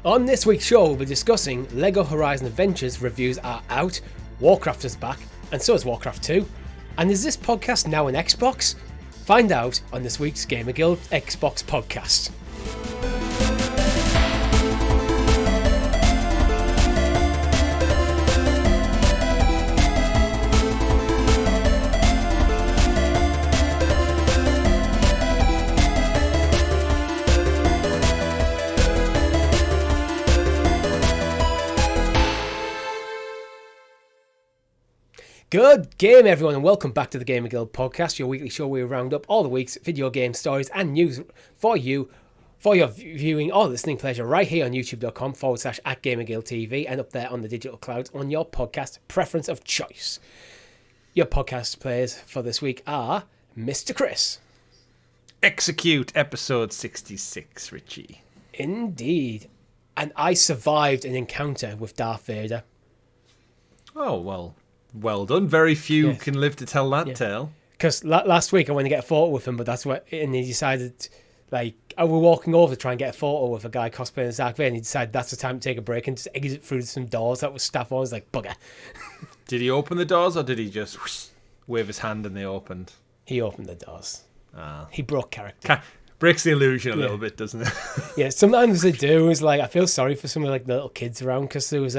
On this week's show, we'll be discussing LEGO Horizon Adventures reviews are out, Warcraft is back, and so is Warcraft 2. And is this podcast now an Xbox? Find out on this week's GamerGuild Xbox Podcast. Good game, everyone, and welcome back to the GamerGuild Podcast, your weekly show where we round up all the week's video game stories and news for you, for your viewing or listening pleasure, right here on youtube.com/@GamerGuildTV and up there on the digital clouds on your podcast preference of choice. Your podcast players for this week are Mr. Chris. Execute episode 66, Richie. Indeed. And I survived an encounter with Darth Vader. Oh, well done. Very few can live to tell that tale. Because last week I went to get a photo with him, but that's what, and he decided, I was walking over to try and get a photo with a guy cosplaying as Darth Vader, and he decided that's the time to take a break and just exit through some doors that was staff on. I was like, bugger. Did he open the doors, or did he just wave his hand and they opened? He opened the doors. He broke character. Breaks the illusion a little bit, doesn't it? Yeah, sometimes they do. It's like, I feel sorry for some of the little kids around, because there was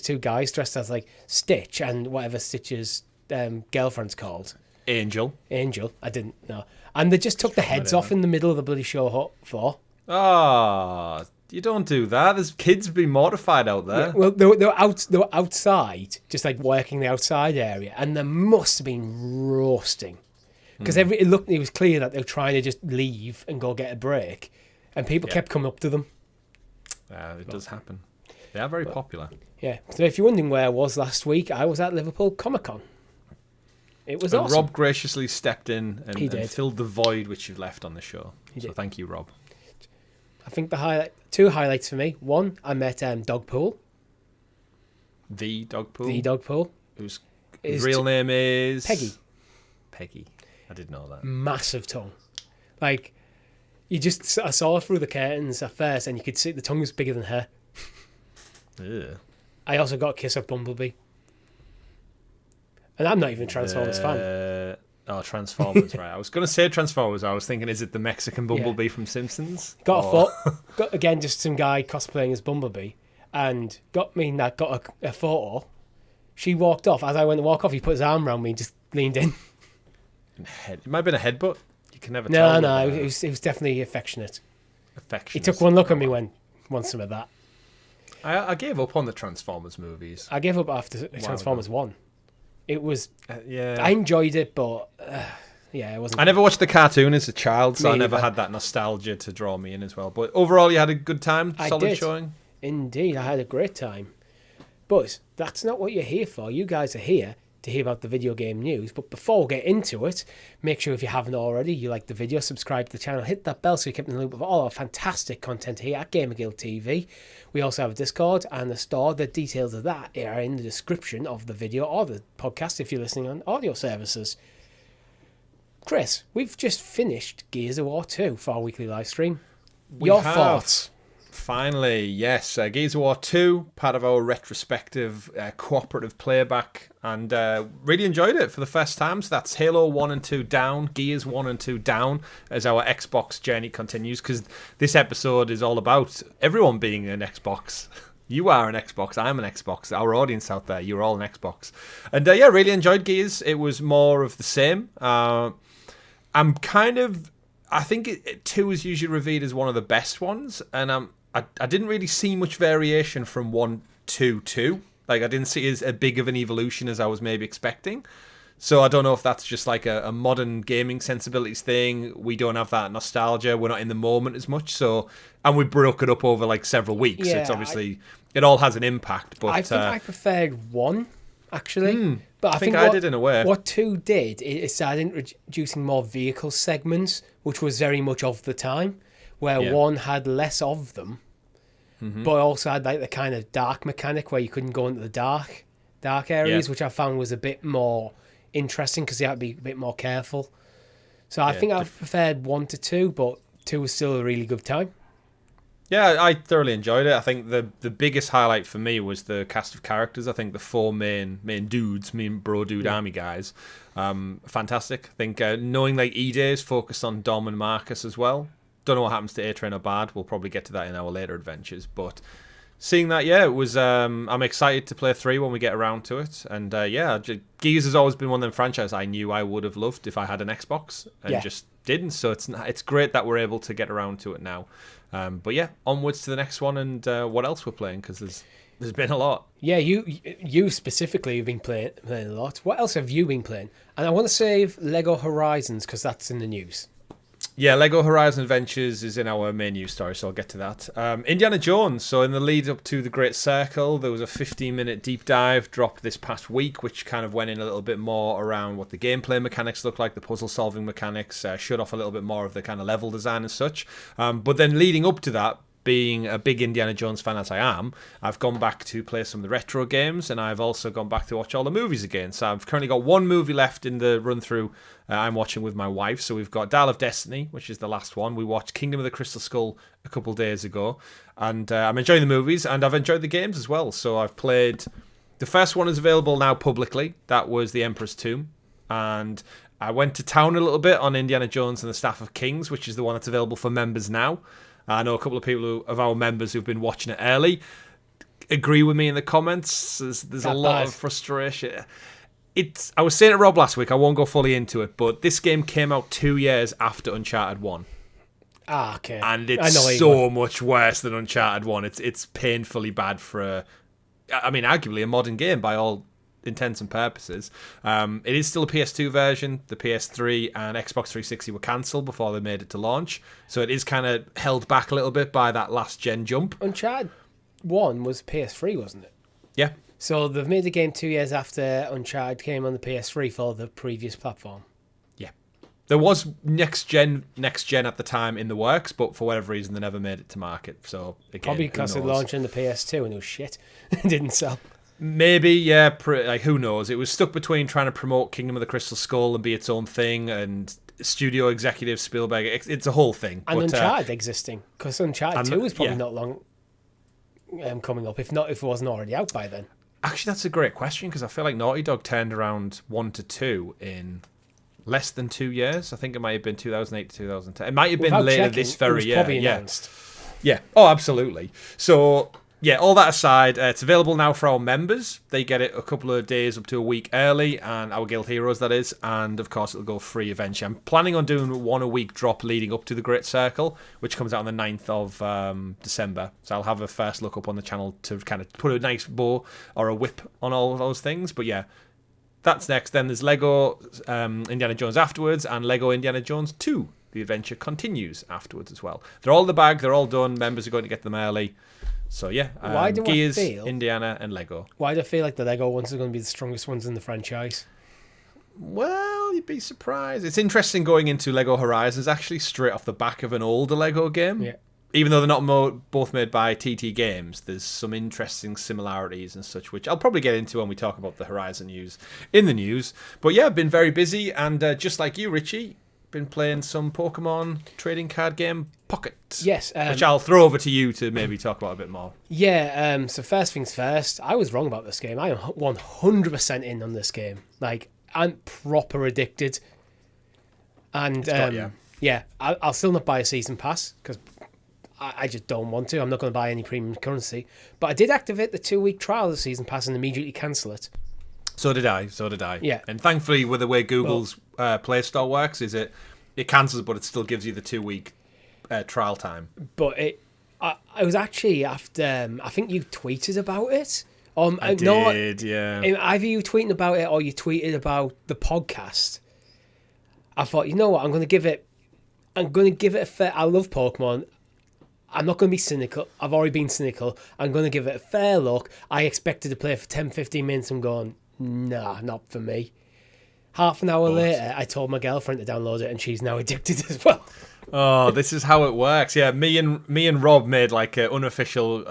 two guys dressed as Stitch and whatever Stitch's girlfriend's called. Angel. I didn't know. And they just took the heads off in the middle of the bloody show floor. Ah, you don't do that. There's kids being mortified out there. Yeah, well, they were outside, just working the outside area, and they must have been roasting. Because it was clear that they were trying to just leave and go get a break, and people kept coming up to them. It does happen. They are very popular. Yeah. So if you're wondering where I was last week, I was at Liverpool Comic Con. It was awesome. Rob graciously stepped in and filled the void which you've left on the show. So thank you, Rob. I think two highlights for me. One, I met Dogpool. The Dogpool? The Dogpool. Whose real name is... Peggy. I didn't know that. Massive tongue. I saw her through the curtains at first, and you could see the tongue was bigger than her. Ew. I also got a kiss of Bumblebee. And I'm not even a Transformers fan. Oh, Transformers, right. I was going to say Transformers. I was thinking, is it the Mexican Bumblebee from Simpsons? Got again, just some guy cosplaying as Bumblebee, and got a photo. She walked off. As I went to walk off, he put his arm around me and just leaned in. It might have been a headbutt. You can never tell. No, it was definitely affectionate. He Affectionate. took one look at me and want some of that. I gave up on the Transformers movies. I gave up after Transformers 1. It was... yeah. I enjoyed it, but... it wasn't... I never watched the cartoon as a child, so I never either. had that nostalgia to draw me in as well. But overall, you had a good time? Solid showing? Indeed, I had a great time. But that's not what you're here for. You guys are here to hear about the video game news. But before we get into it, make sure if you haven't already, you like the video, subscribe to the channel, hit that bell so you're kept in the loop of all our fantastic content here at GamerGuildTV. We also have a Discord and a store. The details of that are in the description of the video or the podcast if you're listening on audio services. Chris, we've just finished Gears of War 2 for our weekly live stream. Your thoughts? Finally, yes. Gears of War 2, part of our retrospective cooperative playback, and really enjoyed it for the first time. So that's Halo 1 and 2 down, Gears 1 and 2 down, as our Xbox journey continues, because this episode is all about everyone being an Xbox. You are an Xbox, I'm an Xbox, our audience out there, you're all an Xbox. And really enjoyed Gears. It was more of the same. I think 2 is usually reviewed as one of the best ones, and I didn't really see much variation from 1 to 2. I didn't see as big of an evolution as I was maybe expecting. So I don't know if that's just a modern gaming sensibilities thing. We don't have that nostalgia. We're not in the moment as much. And we broke it up over several weeks. Yeah, it's obviously, it all has an impact. But I think I preferred 1, actually. But I think I did in a way. What 2 did, it started introducing more vehicle segments, which was very much of the time, where 1 had less of them, but also had the kind of dark mechanic where you couldn't go into the dark areas, which I found was a bit more interesting because you had to be a bit more careful. So I think I preferred 1 to 2, but 2 was still a really good time. Yeah, I thoroughly enjoyed it. I think the biggest highlight for me was the cast of characters. I think the four main dudes, main bro dude army guys, fantastic. I think knowing like E-Day is focused on Dom and Marcus as well. Don't know what happens to A-Train or Bad. We'll probably get to that in our later adventures. But seeing that, yeah, it was. I'm excited to play 3 when we get around to it. And Gears has always been one of them franchises I knew I would have loved if I had an Xbox and just didn't. So it's great that we're able to get around to it now. But yeah, onwards to the next one and what else we're playing, because there's been a lot. Yeah, you specifically have been playing a lot. What else have you been playing? And I want to save Lego Horizons because that's in the news. Yeah, Lego Horizon Adventures is in our main news story, so I'll get to that. Indiana Jones. So in the lead up to the Great Circle, there was a 15-minute deep dive dropped this past week, which kind of went in a little bit more around what the gameplay mechanics look like, the puzzle-solving mechanics, showed off a little bit more of the kind of level design and such. But then leading up to that, being a big Indiana Jones fan as I am, I've gone back to play some of the retro games, and I've also gone back to watch all the movies again. So I've currently got one movie left in the run-through I'm watching with my wife. So we've got Dial of Destiny, which is the last one. We watched Kingdom of the Crystal Skull a couple of days ago, and I'm enjoying the movies, and I've enjoyed the games as well. So I've played... The first one is available now publicly. That was The Emperor's Tomb, and I went to town a little bit on Indiana Jones and the Staff of Kings, which is the one that's available for members now. I know a couple of people of our members who've been watching it early agree with me in the comments. There's a lot of frustration. I was saying to Rob last week, I won't go fully into it, but this game came out 2 years after Uncharted 1. Ah, okay. And it's so much worse than Uncharted 1. It's painfully bad for, arguably a modern game by all intents and purposes. It is still a PS2 version. The PS3 and Xbox 360 were cancelled before they made it to launch, so it is kind of held back a little bit by that last gen jump. Uncharted 1 was PS3, wasn't it? Yeah. So they've made the game 2 years after Uncharted came on the PS3 for the previous platform. Yeah. There was next gen at the time in the works, but for whatever reason they never made it to market. So again, probably because it launched on the PS2 and it was shit. It didn't sell. Maybe, yeah. Who knows? It was stuck between trying to promote Kingdom of the Crystal Skull and be its own thing, and studio executive Spielberg. It's a whole thing. And Uncharted existing, because Uncharted 2 was probably not long coming up, if it wasn't already out by then. Actually, that's a great question, because I feel like Naughty Dog turned around 1 to 2 in less than 2 years. I think it might have been 2008 to 2010. It might have been later this very year. Probably announced. Yeah. Oh, absolutely. So... yeah, all that aside, it's available now for our members. They get it a couple of days up to a week early, and our Guild Heroes, that is. And, of course, it'll go free eventually. I'm planning on doing one a week drop leading up to the Great Circle, which comes out on the 9th of December. So I'll have a first look up on the channel to kind of put a nice bow or a whip on all of those things. But, yeah, that's next. Then there's Lego Indiana Jones afterwards, and Lego Indiana Jones 2. The adventure continues afterwards as well. They're all in the bag. They're all done. Members are going to get them early. So yeah, Gears, Indiana, and Lego. Why do I feel like the Lego ones are going to be the strongest ones in the franchise? Well, you'd be surprised. It's interesting going into Lego Horizons actually straight off the back of an older Lego game. Yeah. Even though they're not both made by TT Games, there's some interesting similarities and such, which I'll probably get into when we talk about the Horizon news in the news. But yeah, I've been very busy, and just like you, Richie, been playing some Pokemon trading card game Pocket. Yes. Which I'll throw over to you to maybe talk about a bit more. Yeah, so first things first, I was wrong about this game. I am 100% in on this game. Like, I'm proper addicted. And I'll still not buy a season pass because I just don't want to. I'm not going to buy any premium currency. But I did activate the 2-week trial of the season pass and immediately cancel it. So did I. Yeah. And thankfully, with the way Google's Play Store works, is it cancels, but it still gives you the 2-week trial time. But it was actually after, I think you tweeted about it. I did, yeah. Either you tweeting about it or you tweeted about the podcast. I thought, you know what, I'm going to give it a fair... I love Pokemon. I'm not going to be cynical. I've already been cynical. I'm going to give it a fair look. I expected to play for 10-15 minutes and going, nah, not for me. Half an hour later, I told my girlfriend to download it, and she's now addicted as well. Oh, this is how it works. Yeah, me and Rob made like an unofficial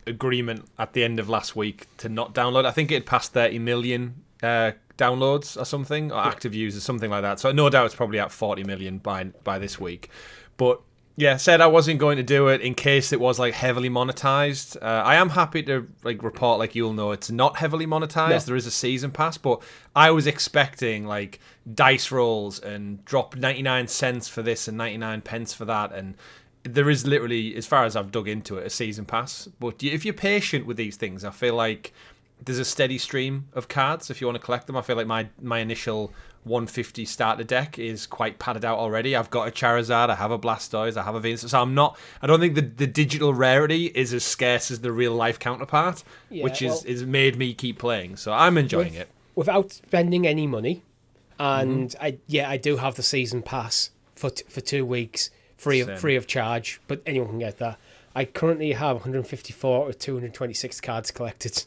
agreement at the end of last week to not download. I think it passed 30 million downloads or something, or active users, something like that. So no doubt it's probably at 40 million by this week. But Yeah, said I wasn't going to do it in case it was like heavily monetized. I am happy to like report, like you'll know, it's not heavily monetized. No. There is a season pass, but I was expecting like dice rolls and drop 99 cents for this and 99 pence for that, and there is literally, as far as I've dug into it, a season pass. But if you're patient with these things, I feel like there's a steady stream of cards if you want to collect them. I feel like my initial 150 starter deck is quite padded out already. I've got a Charizard, I have a Blastoise, I have a Venusaur. So I don't think the digital rarity is as scarce as the real life counterpart, which is made me keep playing. So I'm enjoying it. Without spending any money. And I do have the season pass for 2 weeks free of charge, but anyone can get that. I currently have 154 or 226 cards collected.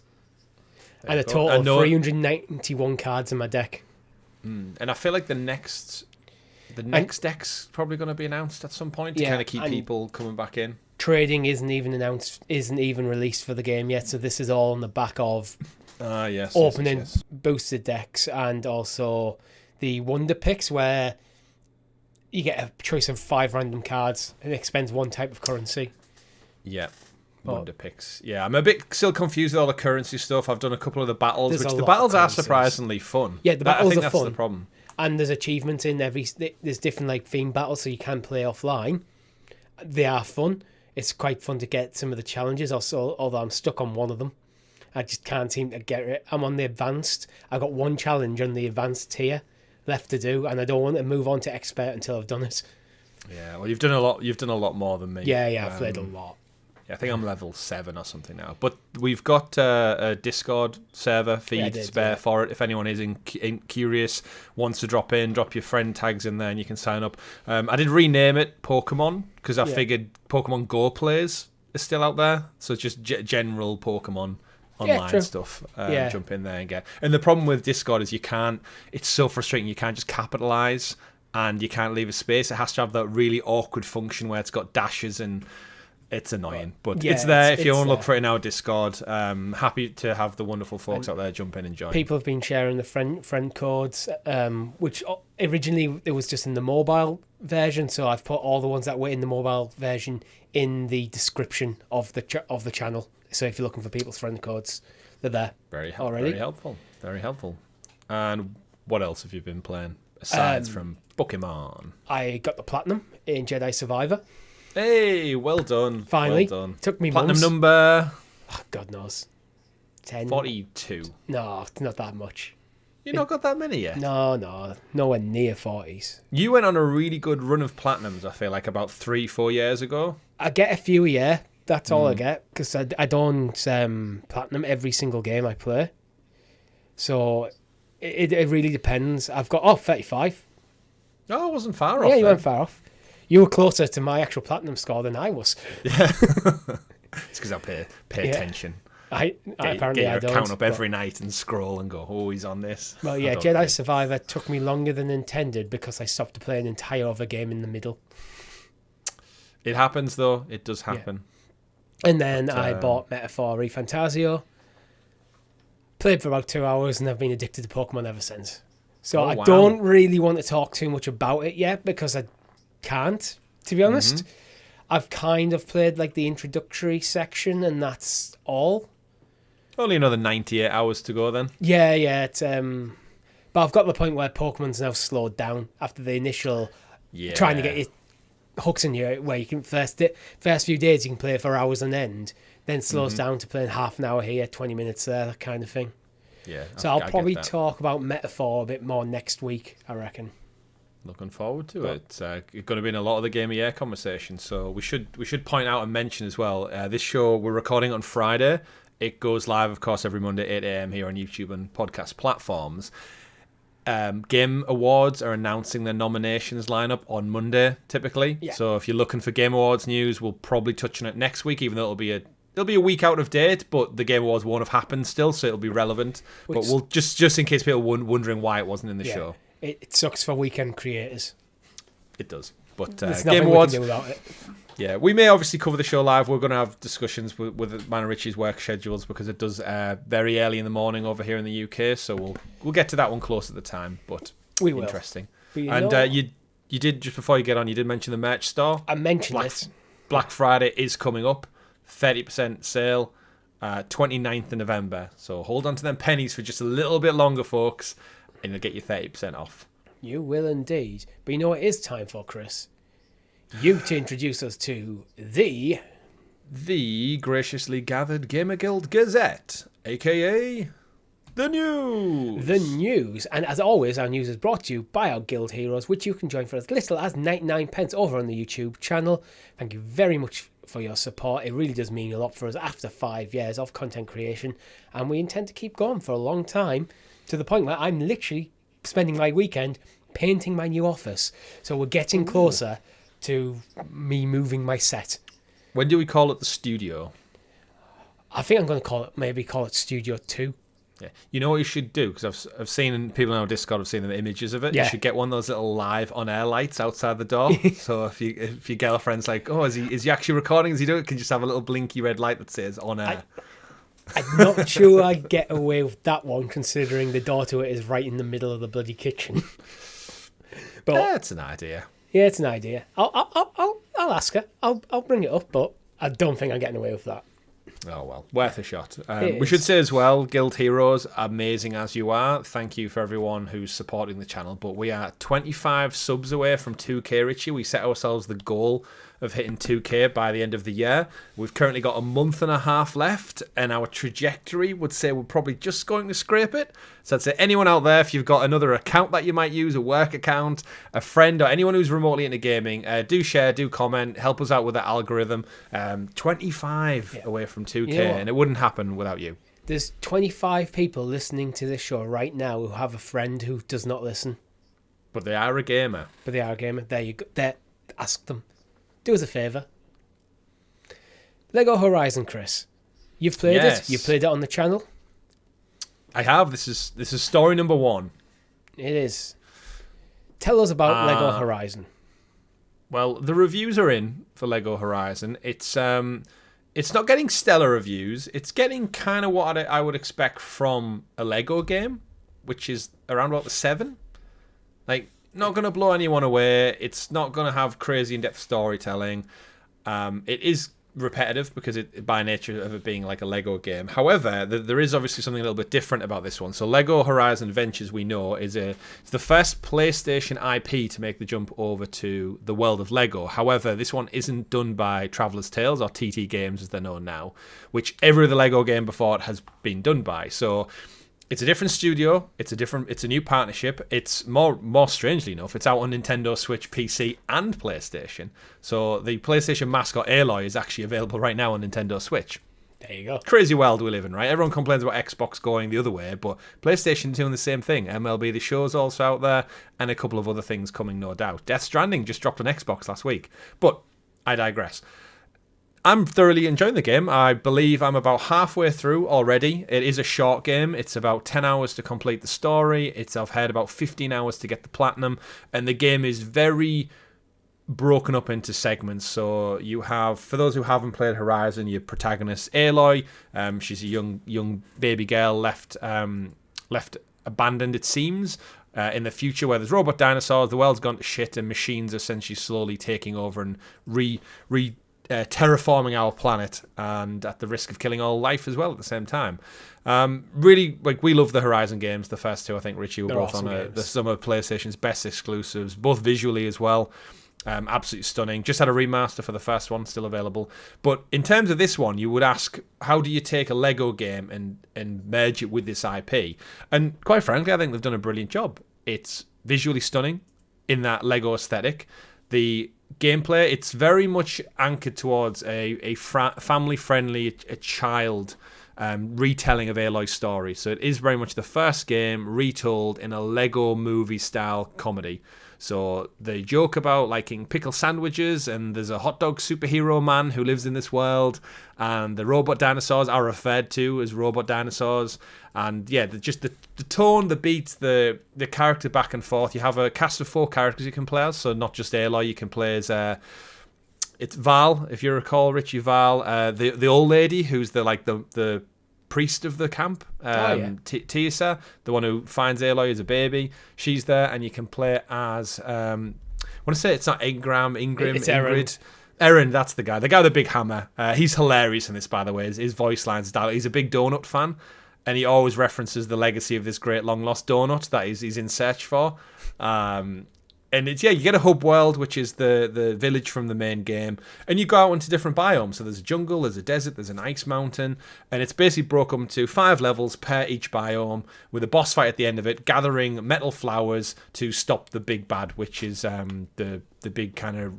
And a total of 391 cards in my deck. And I feel like the next deck's probably going to be announced at some point to kind of keep people coming back in. Trading isn't even released for the game yet, so this is all on the back of opening boosted decks, and also the wonder picks where you get a choice of 5 random cards and it expends 1 type of currency. Yeah. Wonder picks. Yeah, I'm a bit still confused with all the currency stuff. I've done a couple of the battles, which the battles are surprisingly fun. Yeah, the battles are fun. That's the problem. And there's achievements in there's different like theme battles, so you can play offline. They are fun. It's quite fun to get some of the challenges. Also, although I'm stuck on one of them, I just can't seem to get it. I'm on the advanced. I got 1 challenge on the advanced tier left to do, and I don't want to move on to expert until I've done it. Yeah, well, you've done a lot. You've done a lot more than me. Yeah, I've played a lot. I think I'm level 7 or something now. But we've got a Discord server feed spare for it. If anyone is curious, wants to drop your friend tags in there and you can sign up. I did rename it Pokemon because I figured Pokemon Go players are still out there. So it's just general Pokemon online stuff. Jump in there and get. And the problem with Discord is it's so frustrating. You can't just capitalize and you can't leave a space. It has to have that really awkward function where it's got dashes and... It's annoying, but it's there if you want to look for it in our Discord. Happy to have the wonderful folks out there jump in and join. People have been sharing the friend codes, which originally it was just in the mobile version, so I've put all the ones that were in the mobile version in the description of the channel. So if you're looking for people's friend codes, they're there. Very helpful. Very helpful. And what else have you been playing aside from Pokemon? I got the platinum in Jedi Survivor. Hey, well done. Finally. Well done. Took me Platinum months. number? Oh, God knows. 10. 42. No, it's not that much. You've not got that many yet? No. Nowhere near 40s. You went on a really good run of platinums, I feel like, about 3-4 years ago. I get a few a year. That's all I get. Because I don't platinum every single game I play. So it really depends. I've got 35. Oh, I wasn't far off. Yeah, you weren't far off. You were closer to my actual platinum score than I was. Yeah, it's because I pay attention. I apparently I don't. Count up every night and scroll and go, oh, he's on this. Well, yeah, Jedi Survivor took me longer than intended because I stopped to play an entire other game in the middle. It happens though. It does happen. Yeah. And then I bought Metaphor Refantasio. Played for about 2 hours and I've been addicted to Pokemon ever since. So I don't really want to talk too much about it yet because I can't, to be honest. I've kind of played like the introductory section and that's all. Only another 98 hours to go then. Yeah, it's but I've got the point where Pokemon's now slowed down after the initial trying to get your hooks in you, where you can first few days you can play for hours on end, then slows down to playing half an hour here, 20 minutes there, that kind of thing. Yeah. So I'll probably talk about Metaphor a bit more next week, I reckon. Looking forward to it. It's going to be in a lot of the Game of Year conversations. So we should point out and mention as well, this show we're recording on Friday. It goes live, of course, every Monday 8 a.m. here on YouTube and podcast platforms. Game Awards are announcing their nominations lineup on Monday, typically. Yeah. So if you're looking for Game Awards news, we'll probably touch on it next week, even though it'll be a week out of date, but the Game Awards won't have happened still, so it'll be relevant. But we'll just in case people were wondering why it wasn't in the show. It sucks for weekend creators. It does. But Game Awards, we can do without it. Yeah, we may obviously cover the show live. We're going to have discussions with Man and Richie's work schedules because it does very early in the morning over here in the UK. So we'll get to that one close at the time. But we will. Interesting. But you did, just before you get on, you did mention the merch store. I mentioned it. Black Friday is coming up. 30% sale. 29th of November. So hold on to them pennies for just a little bit longer, folks, and you'll get you 30% off. You will indeed. But you know what it is time for, Chris? You to introduce us to the graciously gathered Gamer Guild Gazette, aka the news. The news. And as always, our news is brought to you by our guild heroes, which you can join for as little as 99 pence over on the YouTube channel. Thank you very much for your support. It really does mean a lot for us after 5 years of content creation, and we intend to keep going for a long time, to the point where I'm literally spending my weekend painting my new office. So we're getting closer to me moving my set. When do we call it the studio? I think I'm going to call it Studio 2. Yeah. You know what you should do? Because I've seen people in our Discord have seen the images of it. Yeah. You should get one of those little live on-air lights outside the door. So if your girlfriend's like, oh, is he actually recording? Is he doing it? Can you just have a little blinky red light that says on air? I'm not sure I'd get away with that one, considering the door to it is right in the middle of the bloody kitchen. But that's an idea. Yeah, it's an idea. I'll ask her. I'll bring it up, but I don't think I'm getting away with that. Oh, well, worth a shot. We should say as well, Guild Heroes, amazing as you are, thank you for everyone who's supporting the channel, but we are 25 subs away from 2k, Richie. We set ourselves the goal of hitting 2k by the end of the year. We've currently got a month and a half left, and our trajectory would say we're probably just going to scrape it. So I'd say anyone out there, if you've got another account that you might use, a work account, a friend, or anyone who's remotely into gaming, do share, do comment, help us out with the algorithm. 25 away from 2k, and it wouldn't happen without you. There's 25 people listening to this show right now who have a friend who does not listen. But they are a gamer. There you go. Ask them. Do us a favour. Lego Horizon, Chris. You've played it. You've played it on the channel. I have. This is story number 1. It is. Tell us about Lego Horizon. Well, the reviews are in for Lego Horizon. It's not getting stellar reviews. It's getting kind of what I would expect from a Lego game, which is around about the 7. Like, not going to blow anyone away. It's not going to have crazy in-depth storytelling. It is repetitive because it by nature of it being like a Lego game. However, there is obviously something a little bit different about this one. So Lego Horizon Adventures, we know, it's the first PlayStation IP to make the jump over to the world of Lego. However, this one isn't done by Traveller's Tales, or TT Games as they're known now, which every other Lego game before it has been done by. So it's a different studio. It's a new partnership. It's more strangely enough, it's out on Nintendo Switch, PC, and PlayStation. So the PlayStation mascot Aloy is actually available right now on Nintendo Switch. There you go. Crazy world we live in, right? Everyone complains about Xbox going the other way, but PlayStation doing the same thing. MLB The Show's also out there, and a couple of other things coming, no doubt. Death Stranding just dropped on Xbox last week. But I digress. I'm thoroughly enjoying the game. I believe I'm about halfway through already. It is a short game. It's about 10 hours to complete the story. I've had about 15 hours to get the platinum. And the game is very broken up into segments. So you have, for those who haven't played Horizon, your protagonist Aloy. She's a young baby girl left abandoned, it seems, in the future where there's robot dinosaurs. The world's gone to shit and machines are essentially slowly taking over and terraforming our planet, and at the risk of killing all life as well at the same time. Really, like, we love the Horizon games. The first two, I think, Richie, were both awesome on some of PlayStation's best exclusives, both visually as well. Absolutely stunning. Just had a remaster for the first one, still available. But in terms of this one, you would ask, how do you take a Lego game and merge it with this IP? And quite frankly, I think they've done a brilliant job. It's visually stunning in that Lego aesthetic. The gameplay, it's very much anchored towards a family-friendly, a child retelling of Aloy's story. So it is very much the first game retold in a Lego movie-style comedy. So they joke about liking pickle sandwiches, and there's a hot dog superhero man who lives in this world, and the robot dinosaurs are referred to as robot dinosaurs. And yeah, the tone, the beats, the character back and forth. You have a cast of 4 characters you can play as, so not just Aloy. You can play as it's Val, if you recall, Richie Val, the old lady who's the priest of the camp, Tisa, the one who finds Aloy as a baby. She's there, and you can play as want to say it's not Ingram, It's Aaron. Ingrid. Aaron, that's the guy. The guy with the big hammer. He's hilarious in this, by the way. His voice lines dial. He's a big donut fan, and he always references the legacy of this great long-lost donut that he's in search for. And it's, you get a hub world, which is the village from the main game, and you go out into different biomes. So there's a jungle, there's a desert, there's an ice mountain, and it's basically broken up to 5 levels per each biome, with a boss fight at the end of it, gathering metal flowers to stop the big bad, which is the big kind of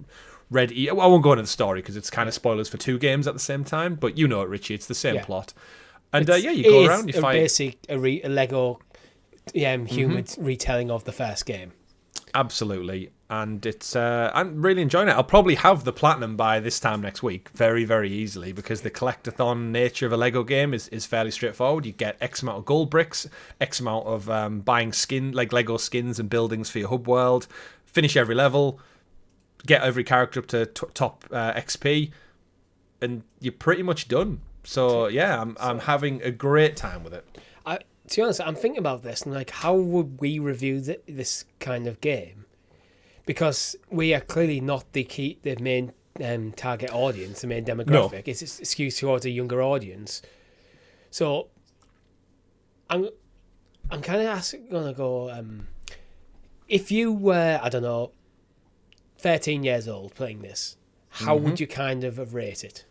red. I won't go into the story because it's kind of spoilers for 2 games at the same time, but you know it, Richie. It's the same plot, and you go around, you fight. It's basically a Lego human retelling of the first game. Absolutely, and it's I'm really enjoying it. I'll probably have the platinum by this time next week, very, very easily, because the collectathon nature of a Lego game is fairly straightforward. You get X amount of gold bricks, X amount of buying skin, like Lego skins and buildings for your hub world, finish every level, get every character up to top XP, and you're pretty much done. So yeah, I'm having a great time with it. To be honest, I'm thinking about this and like, how would we review this kind of game? Because we are clearly not the main target audience, the main demographic. No. It's skewed towards a younger audience. So I'm kind of gonna go. If you were, I don't know, 13 years old playing this, how would you kind of rate it?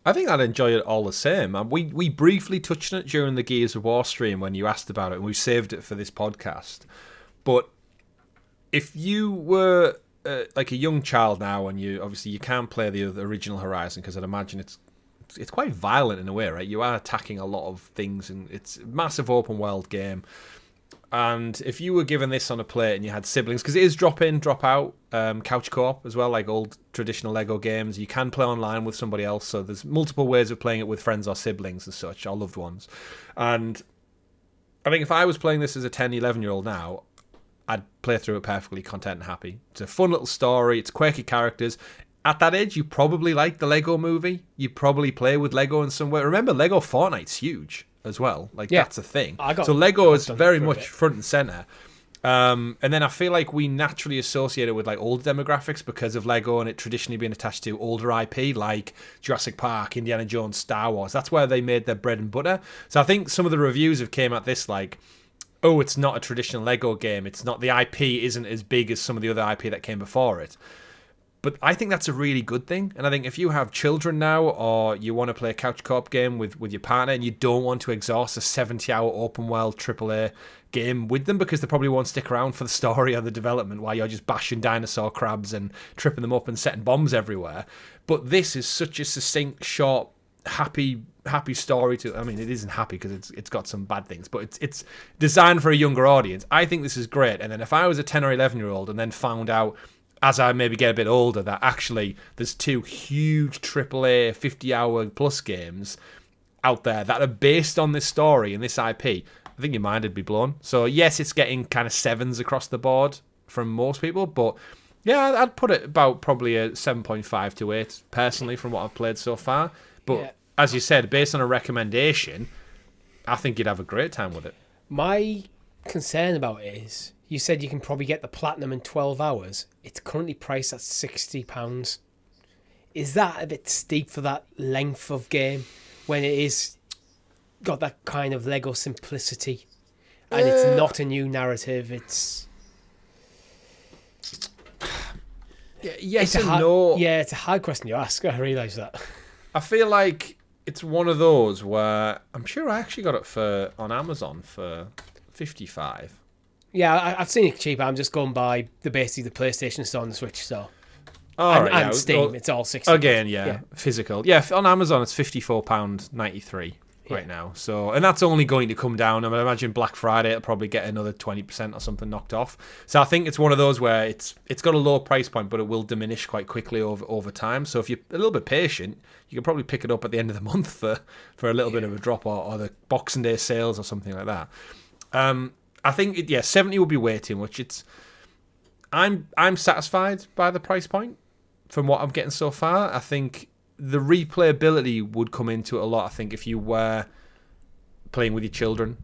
I think I'd enjoy it all the same. We briefly touched on it during the Gears of War stream when you asked about it, and we saved it for this podcast. But if you were like a young child now, and you can't play the original Horizon, because I'd imagine it's quite violent in a way, right? You are attacking a lot of things, and it's a massive open world game. And if you were given this on a plate and you had siblings, because it is drop in, drop out, couch co-op as well, like old traditional Lego games. You can play online with somebody else, so there's multiple ways of playing it with friends or siblings and such, or loved ones. And I think if I was playing this as a 10, 11-year-old now, I'd play through it perfectly content and happy. It's a fun little story, it's quirky characters. At that age, you probably like the Lego movie. You probably play with Lego in some way. Remember, Lego Fortnite's huge as well. That's a thing. So Lego is very much front and center. And then I feel like we naturally associate it with like older demographics because of Lego and it traditionally being attached to older IP like Jurassic Park, Indiana Jones, Star Wars. That's where they made their bread and butter. So I think some of the reviews have came at this like, oh, it's not a traditional Lego game. It's not, the IP isn't as big as some of the other IP that came before it. But I think that's a really good thing. And I think if you have children now, or you want to play a couch co-op game with your partner and you don't want to exhaust a 70-hour open world AAA game with them because they probably won't stick around for the story or the development while you're just bashing dinosaur crabs and tripping them up and setting bombs everywhere. But this is such a succinct, short, happy story to... I mean, it isn't happy because it's got some bad things, but it's designed for a younger audience. I think this is great. And then if I was a 10 or 11-year-old and then found out as I maybe get a bit older, that actually there's 2 huge AAA 50-hour plus games out there that are based on this story and this IP, I think your mind would be blown. So yes, it's getting kind of 7s across the board from most people, but yeah, I'd put it about probably a 7.5 to 8 personally from what I've played so far. But as you said, based on a recommendation, I think you'd have a great time with it. My concern about it is, you said you can probably get the platinum in 12 hours. It's currently priced at £60. Is that a bit steep for that length of game when it is got that kind of Lego simplicity and it's not a new narrative? It's yes and no. Yeah, it's a hard question you ask. I realise that. I feel like it's one of those where I'm sure I actually got it on Amazon for $55. Yeah, I've seen it cheaper. I'm just going by the PlayStation store and the Switch store. And Steam, it's all £60. Again, physical. Yeah, on Amazon it's £54.93 right now. So, and that's only going to come down. I mean, I imagine Black Friday it'll probably get another 20% or something knocked off. So I think it's one of those where it's got a low price point, but it will diminish quite quickly over time. So if you're a little bit patient, you can probably pick it up at the end of the month for a little bit of a drop, or the Boxing Day sales or something like that. I think 70 would be way too much. I'm satisfied by the price point from what I'm getting so far. I think the replayability would come into it a lot. I think if you were playing with your children,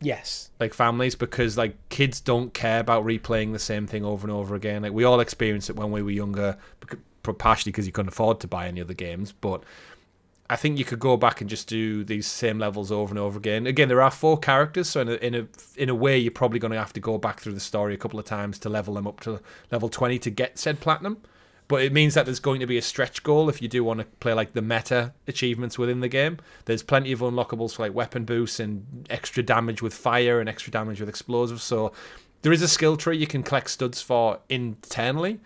Yes. Like families, because like kids don't care about replaying the same thing over and over again. Like we all experienced it when we were younger, partially because you couldn't afford to buy any other games. But I think you could go back and just do these same levels over and over again. Again, there are 4 characters, so in a way, you're probably going to have to go back through the story a couple of times to level them up to level 20 to get said platinum. But it means that there's going to be a stretch goal if you do want to play like the meta achievements within the game. There's plenty of unlockables for like weapon boosts and extra damage with fire and extra damage with explosives. So there is a skill tree you can collect studs for internally.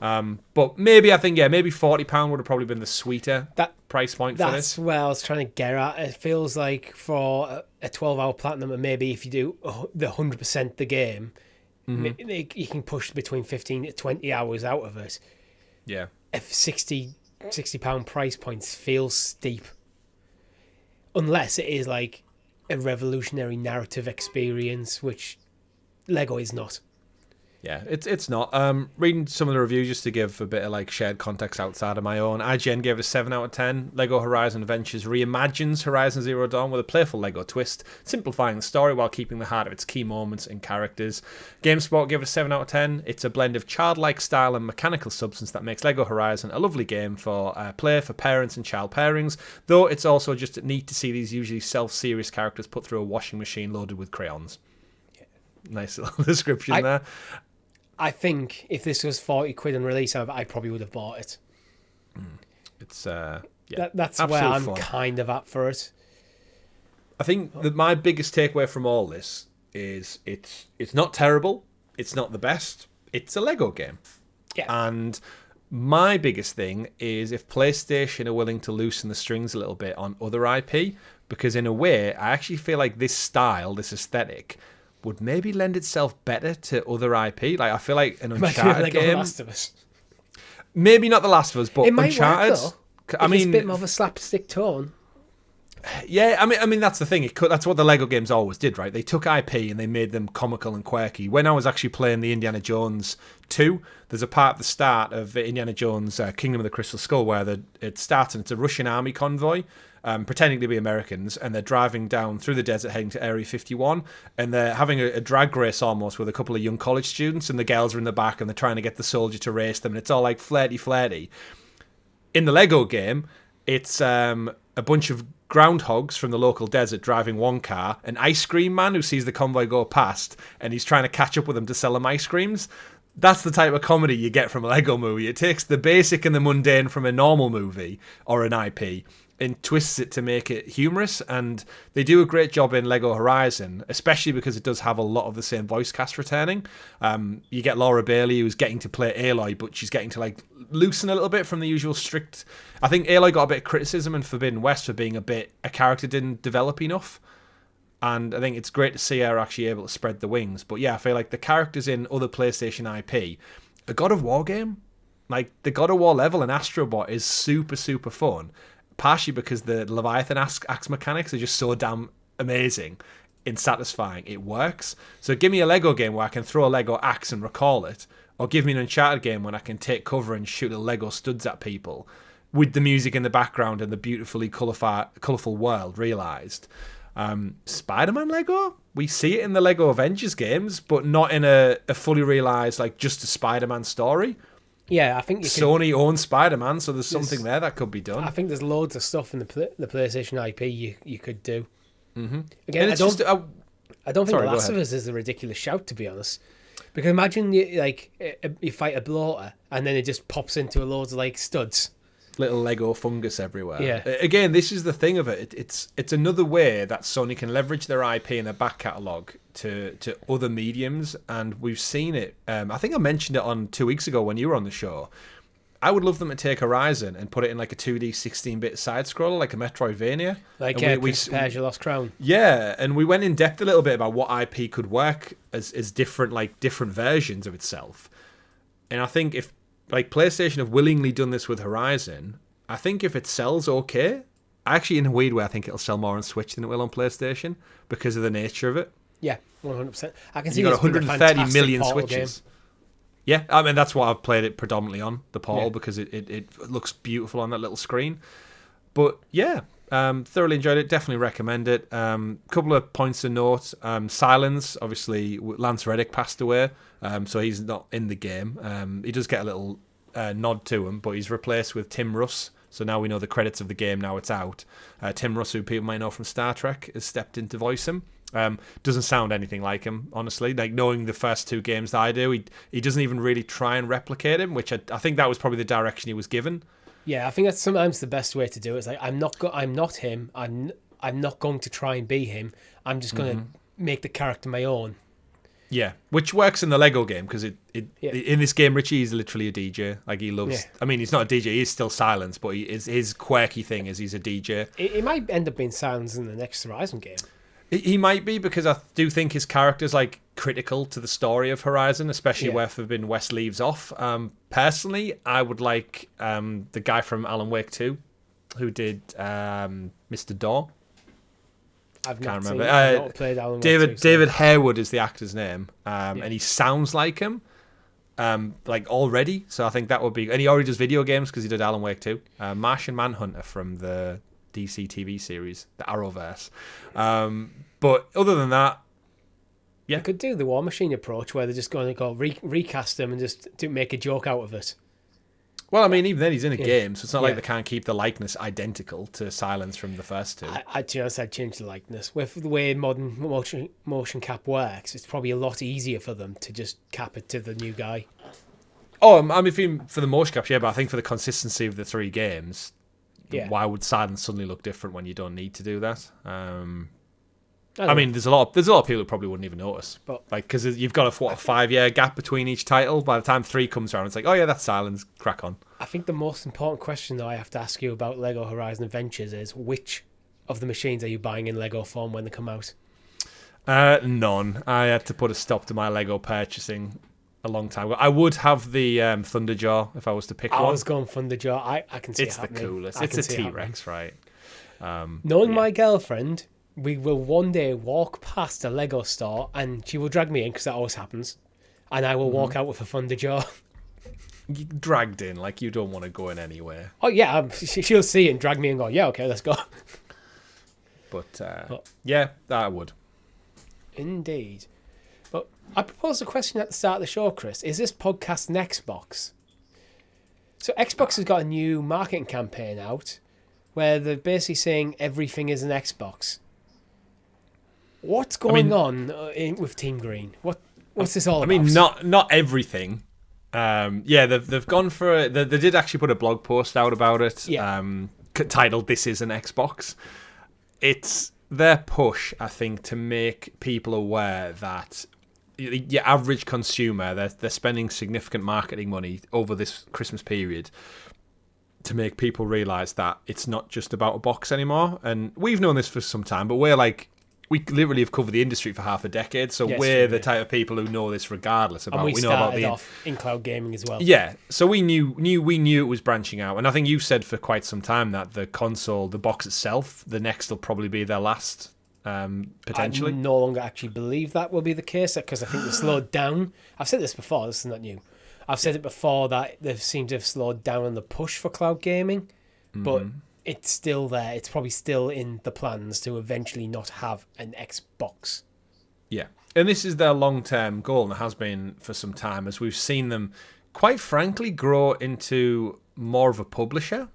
But maybe maybe £40 would have probably been the sweeter price point for this. That's where I was trying to get at. It feels like for a 12-hour platinum, and maybe if you do the 100% the game, you can push between 15 to 20 hours out of it. Yeah. If £60 price points feels steep, unless it is like a revolutionary narrative experience, which Lego is not. Yeah, it's not. Reading some of the reviews just to give a bit of like shared context outside of my own. IGN gave it a 7 out of 10. Lego Horizon Adventures reimagines Horizon Zero Dawn with a playful Lego twist, simplifying the story while keeping the heart of its key moments and characters. GameSpot gave it a 7 out of 10. It's a blend of childlike style and mechanical substance that makes Lego Horizon a lovely game for play for parents and child pairings, though it's also just neat to see these usually self-serious characters put through a washing machine loaded with crayons. Yeah. Nice little description there. I think if this was 40 quid on release, I probably would have bought it. It's that's where I'm fun. Kind of at for it. I think that my biggest takeaway from all this is it's not terrible, it's not the best, it's a Lego game. Yeah. And my biggest thing is if PlayStation are willing to loosen the strings a little bit on other IP, because in a way, I actually feel like this style, this aesthetic, would maybe lend itself better to other IP. Like I feel like an Uncharted game. The Last of Us. Maybe not The Last of Us, but it might Uncharted. Work, though, it's a bit more of a slapstick tone. Yeah, I mean that's the thing. That's what the Lego games always did, right? They took IP and they made them comical and quirky. When I was actually playing the Indiana Jones 2, there's a part at the start of Indiana Jones Kingdom of the Crystal Skull where it starts and it's a Russian army convoy. Pretending to be Americans, and they're driving down through the desert heading to Area 51, and they're having a drag race almost with a couple of young college students, and the girls are in the back and they're trying to get the soldier to race them, and it's all like flirty. In the Lego game, it's a bunch of groundhogs from the local desert driving one car, an ice cream man who sees the convoy go past, and he's trying to catch up with them to sell them ice creams. That's the type of comedy you get from a Lego movie. It takes the basic and the mundane from a normal movie or an IP and twists it to make it humorous, and they do a great job in Lego Horizon, especially because it does have a lot of the same voice cast returning. You get Laura Bailey, who's getting to play Aloy, but she's getting to like loosen a little bit from the usual strict. I think Aloy got a bit of criticism in Forbidden West for being a character didn't develop enough, and I think it's great to see her actually able to spread the wings. But yeah, I feel like the characters in other PlayStation IP, a God of War game, like the God of War level in Astrobot is super fun. Partially because the Leviathan axe mechanics are just so damn amazing and satisfying. It works. So give me a Lego game where I can throw a Lego axe and recall it, or give me an Uncharted game when I can take cover and shoot little Lego studs at people with the music in the background and the beautifully colourful world realised. Spider-Man Lego? We see it in the Lego Avengers games, but not in a fully realised, like, just a Spider-Man story. Yeah, I think Sony owns Spider-Man, so there's something there that could be done. I think there's loads of stuff in the PlayStation IP you could do. Mm-hmm. Again, I don't think The Last of Us is a ridiculous shout, to be honest. Because imagine you fight a bloater and then it just pops into loads of like studs. Little Lego fungus everywhere. Yeah. Again, this is the thing of it. It's another way that Sony can leverage their IP and their back catalogue to other mediums, and we've seen it. I think I mentioned it on 2 weeks ago when you were on the show. I would love them to take Horizon and put it in like a 2D 16-bit side scroller, like a Metroidvania. Like Prince of Persia Lost Crown. Yeah, and we went in depth a little bit about what IP could work as different versions of itself. And I think if like PlayStation have willingly done this with Horizon, I think if it sells okay, actually in a weird way I think it'll sell more on Switch than it will on PlayStation because of the nature of it. Yeah, 100%. I can see you got 130 million Switches. Game. Yeah, I mean that's what I've played it predominantly on, the Portal, because it looks beautiful on that little screen. But yeah, Thoroughly enjoyed it. Definitely recommend it. Couple of points of note. Silence, obviously, Lance Reddick passed away, so he's not in the game. He does get a little nod to him, but he's replaced with Tim Russ. So now we know the credits of the game, now it's out. Tim Russ, who people might know from Star Trek, has stepped in to voice him. Doesn't sound anything like him, honestly. Like, knowing the first two games that I do, he doesn't even really try and replicate him, which I think that was probably the direction he was given. Yeah, I think that's sometimes the best way to do it. It's like, I'm not him. I'm not going to try and be him. I'm just going to make the character my own. Yeah, which works in the Lego game, because in this game, Richie is literally a DJ. Like, he loves... Yeah. I mean, he's not a DJ, he's still Silence, but his quirky thing is he's a DJ. It might end up being Silence in the next Horizon game. He might be, because I do think his character's like critical to the story of Horizon, especially where Forbidden West leaves off. Personally, I would like the guy from Alan Wake 2 who did Mr. Daw. I've not played Alan Wake 2. David Harewood is the actor's name, and he sounds like him, like already. So I think that would be, and he already does video games because he did Alan Wake 2. Martian Manhunter from the DC TV series, the Arrowverse. But other than that, yeah, they could do the War Machine approach where they're just going to go recast them and just to make a joke out of it. Well, I mean, even then he's in a game, so it's not like they can't keep the likeness identical to Silence from the first two. To be honest, I'd change the likeness. With the way modern motion cap works, it's probably a lot easier for them to just cap it to the new guy. Oh, I mean, for the motion cap, yeah, but I think for the consistency of the three games, why would Silence suddenly look different when you don't need to do that? I mean, there's a lot of people who probably wouldn't even notice, but like, because you've got a 5-year gap between each title. By the time 3 comes around, it's like, oh yeah, that's Silence. Crack on. I think the most important question that I have to ask you about Lego Horizon Adventures is, which of the machines are you buying in Lego form when they come out? None. I had to put a stop to my Lego purchasing a long time ago. I would have the Thunderjaw if I was to pick one. I was going Thunderjaw. I can see it's it the coolest. It's a T-Rex, right? Knowing my girlfriend, we will one day walk past a Lego store and she will drag me in, because that always happens, and I will walk out with a Thunderjaw. You dragged in, like you don't want to go in anywhere. Oh yeah, she'll see it and drag me and go, yeah, okay, let's go. But yeah, I would. Indeed. But I proposed a question at the start of the show, Chris. Is this podcast an Xbox? So Xbox has got a new marketing campaign out where they're basically saying everything is an Xbox. What's going on with Team Green? What's this all about? I mean, not everything. They've gone for they did actually put a blog post out about it. Titled "This is an Xbox." It's their push, I think, to make people aware that your average consumer, they're spending significant marketing money over this Christmas period to make people realise that it's not just about a box anymore. And we've known this for some time, but we literally have covered the industry for half a decade, so we're the type of people who know this regardless. And we started off in cloud gaming as well. Yeah, so we knew it was branching out, and I think you've said for quite some time that the console, the box itself, the next will probably be their last, potentially. I no longer actually believe that will be the case, because I think they've slowed down. I've said this before, this is not new. I've said it before that they seem to have slowed down on the push for cloud gaming, but it's still there. It's probably still in the plans to eventually not have an Xbox. Yeah. And this is their long-term goal, and it has been for some time, as we've seen them, quite frankly, grow into more of a publisher.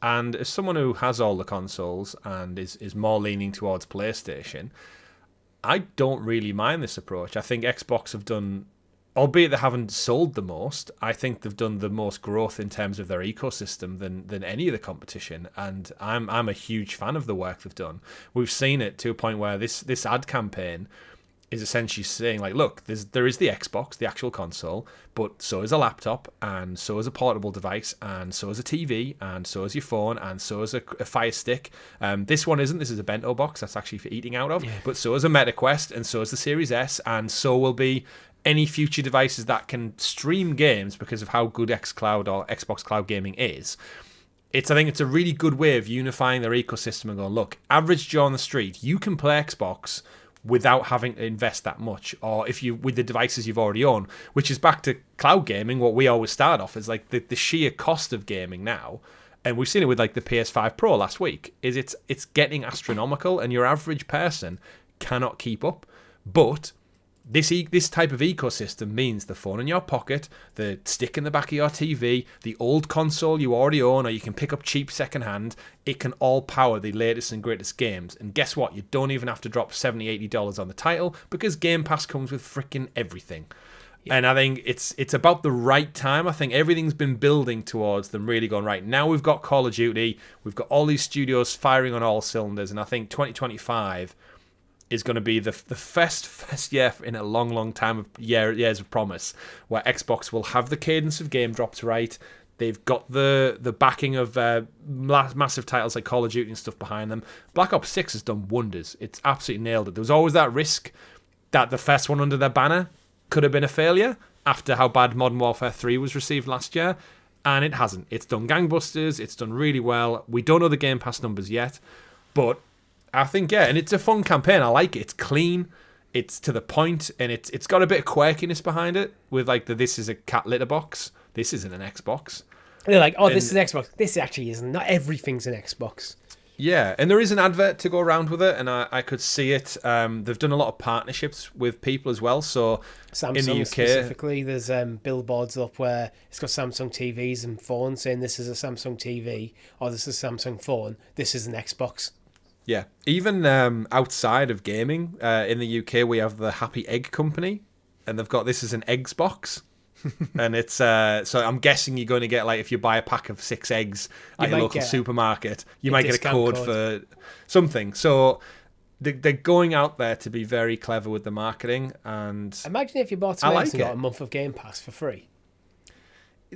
And as someone who has all the consoles and is more leaning towards PlayStation, I don't really mind this approach. I think Xbox have done, albeit they haven't sold the most, I think they've done the most growth in terms of their ecosystem than any of the competition, and I'm a huge fan of the work they've done. We've seen it to a point where this ad campaign is essentially saying, like, look, there is the Xbox, the actual console, but so is a laptop, and so is a portable device, and so is a TV, and so is your phone, and so is a Fire Stick. This one isn't. This is a bento box. That's actually for eating out of. Yeah. But so is a MetaQuest, and so is the Series S, and so will be any future devices that can stream games because of how good xCloud or Xbox Cloud Gaming is. I think it's a really good way of unifying their ecosystem and going, look, average Joe on the street, you can play Xbox without having to invest that much, or if you with the devices you've already owned, which is back to cloud gaming. What we always start off is like the sheer cost of gaming now and we've seen it with like the PS5 Pro last week, is it's getting astronomical, and your average person cannot keep up. But this type of ecosystem means the phone in your pocket, the stick in the back of your TV, the old console you already own or you can pick up cheap secondhand, it can all power the latest and greatest games. And guess what? You don't even have to drop $70, $80 on the title because Game Pass comes with freaking everything. Yeah. And I think it's about the right time. I think everything's been building towards them really going, right, now we've got Call of Duty, we've got all these studios firing on all cylinders, and I think 2025 is going to be the first year in a long time of years of promise, where Xbox will have the cadence of game drops right. They've got the backing of massive titles like Call of Duty and stuff behind them. Black Ops 6 has done wonders. It's absolutely nailed it. There was always that risk that the first one under their banner could have been a failure after how bad Modern Warfare 3 was received last year, and it hasn't. It's done gangbusters. It's done really well. We don't know the Game Pass numbers yet, but I think, yeah, and it's a fun campaign. I like it. It's clean, it's to the point, and it's got a bit of quirkiness behind it with like this is a cat litter box. This isn't an Xbox. And they're like, oh, this is an Xbox. This actually isn't. Not everything's an Xbox. Yeah, and there is an advert to go around with it, and I could see it. They've done a lot of partnerships with people as well. So Samsung in the UK, specifically, there's billboards up where it's got Samsung TVs and phones saying this is a Samsung TV or this is a Samsung phone. This is an Xbox. Yeah, even outside of gaming, in the UK, we have the Happy Egg Company, and they've got this as an eggs box. And it's so I'm guessing you're going to get, like, if you buy a pack of 6 eggs at your local supermarket, you might get a code for something. So they're going out there to be very clever with the marketing. And imagine if you bought some eggs and got a month of Game Pass for free.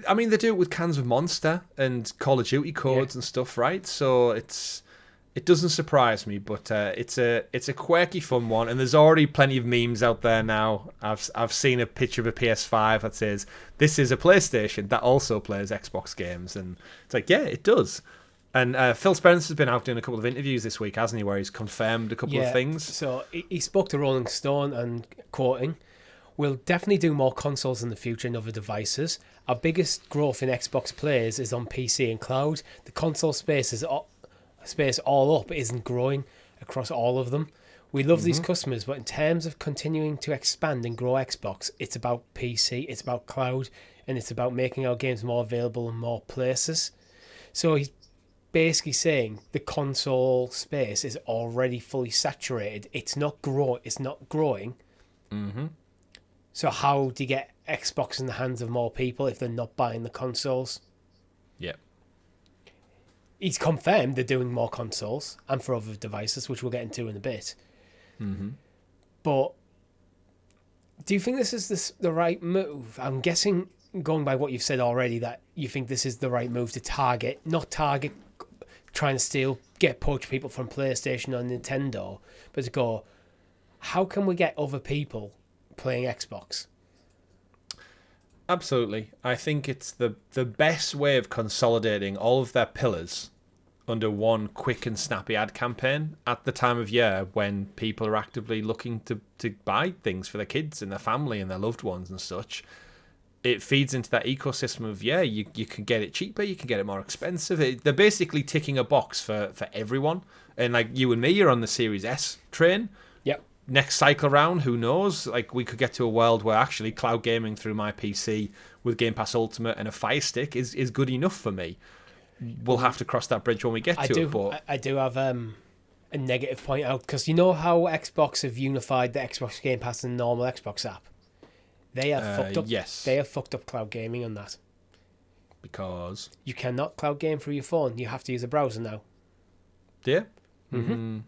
I mean, they do it with cans of Monster and Call of Duty codes and stuff, right? So it doesn't surprise me, but it's a quirky, fun one, and there's already plenty of memes out there now. I've seen a picture of a PS5 that says this is a PlayStation that also plays Xbox games, and it's like, yeah, it does. And Phil Spencer's been out doing a couple of interviews this week, hasn't he, where he's confirmed a couple of things. So he spoke to Rolling Stone and quoting, "We'll definitely do more consoles in the future and other devices. Our biggest growth in Xbox players is on PC and cloud. The console space all up isn't growing across all of them. We love these customers, but in terms of continuing to expand and grow Xbox, it's about PC, it's about cloud, and it's about making our games more available in more places." So he's basically saying the console space is already fully saturated. It's not growing. Mm-hmm. So how do you get Xbox in the hands of more people if they're not buying the consoles? Yeah. He's confirmed they're doing more consoles and for other devices, which we'll get into in a bit. Mm-hmm. But do you think this is the right move? I'm guessing, going by what you've said already, that you think this is the right move to not target trying to poach people from PlayStation or Nintendo, but to go, how can we get other people playing Xbox? Absolutely. I think it's the best way of consolidating all of their pillars under one quick and snappy ad campaign at the time of year when people are actively looking to buy things for their kids and their family and their loved ones and such. It feeds into that ecosystem of, you can get it cheaper, you can get it more expensive. They're basically ticking a box for everyone. And like you and me, you're on the Series S train. Yep. Next cycle round, who knows? Like, we could get to a world where actually cloud gaming through my PC with Game Pass Ultimate and a Fire Stick is good enough for me. We'll have to cross that bridge when we get to it. But I do have a negative point out, because you know how Xbox have unified the Xbox Game Pass and the normal Xbox app? They have fucked up. Yes. They have fucked up cloud gaming on that. Because you cannot cloud game through your phone. You have to use a browser now. Yeah. Mm-hmm.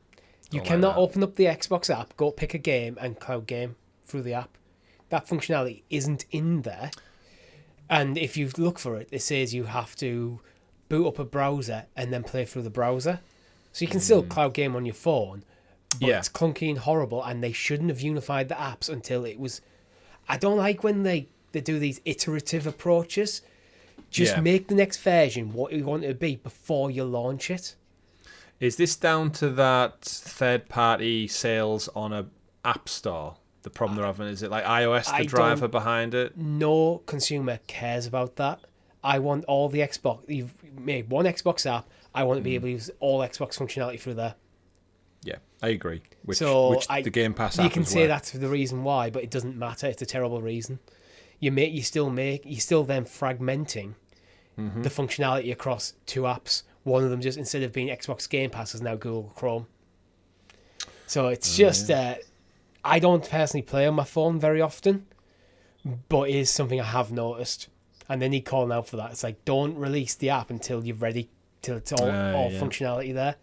You cannot open up the Xbox app, go pick a game, and cloud game through the app. That functionality isn't in there. And if you look for it, it says you have to boot up a browser and then play through the browser. So you can still cloud game on your phone, but it's clunky and horrible, and they shouldn't have unified the apps until it was... I don't like when they do these iterative approaches. Just make the next version what you want it to be before you launch it. Is this down to that third-party sales on a app store? The problem they're having, is it like iOS, the driver behind it? No consumer cares about that. I want all the Xbox. You've made one Xbox app. I want to be able to use all Xbox functionality through there. Yeah, I agree. Which the Game Pass app you can say that's the reason why, but it doesn't matter. It's a terrible reason. You're still then fragmenting the functionality across two apps. One of them, just instead of being Xbox Game Pass, is now Google Chrome. So it's just I don't personally play on my phone very often, but it is something I have noticed, and they need calling out for that. It's like, don't release the app until you're ready, till it's all functionality there.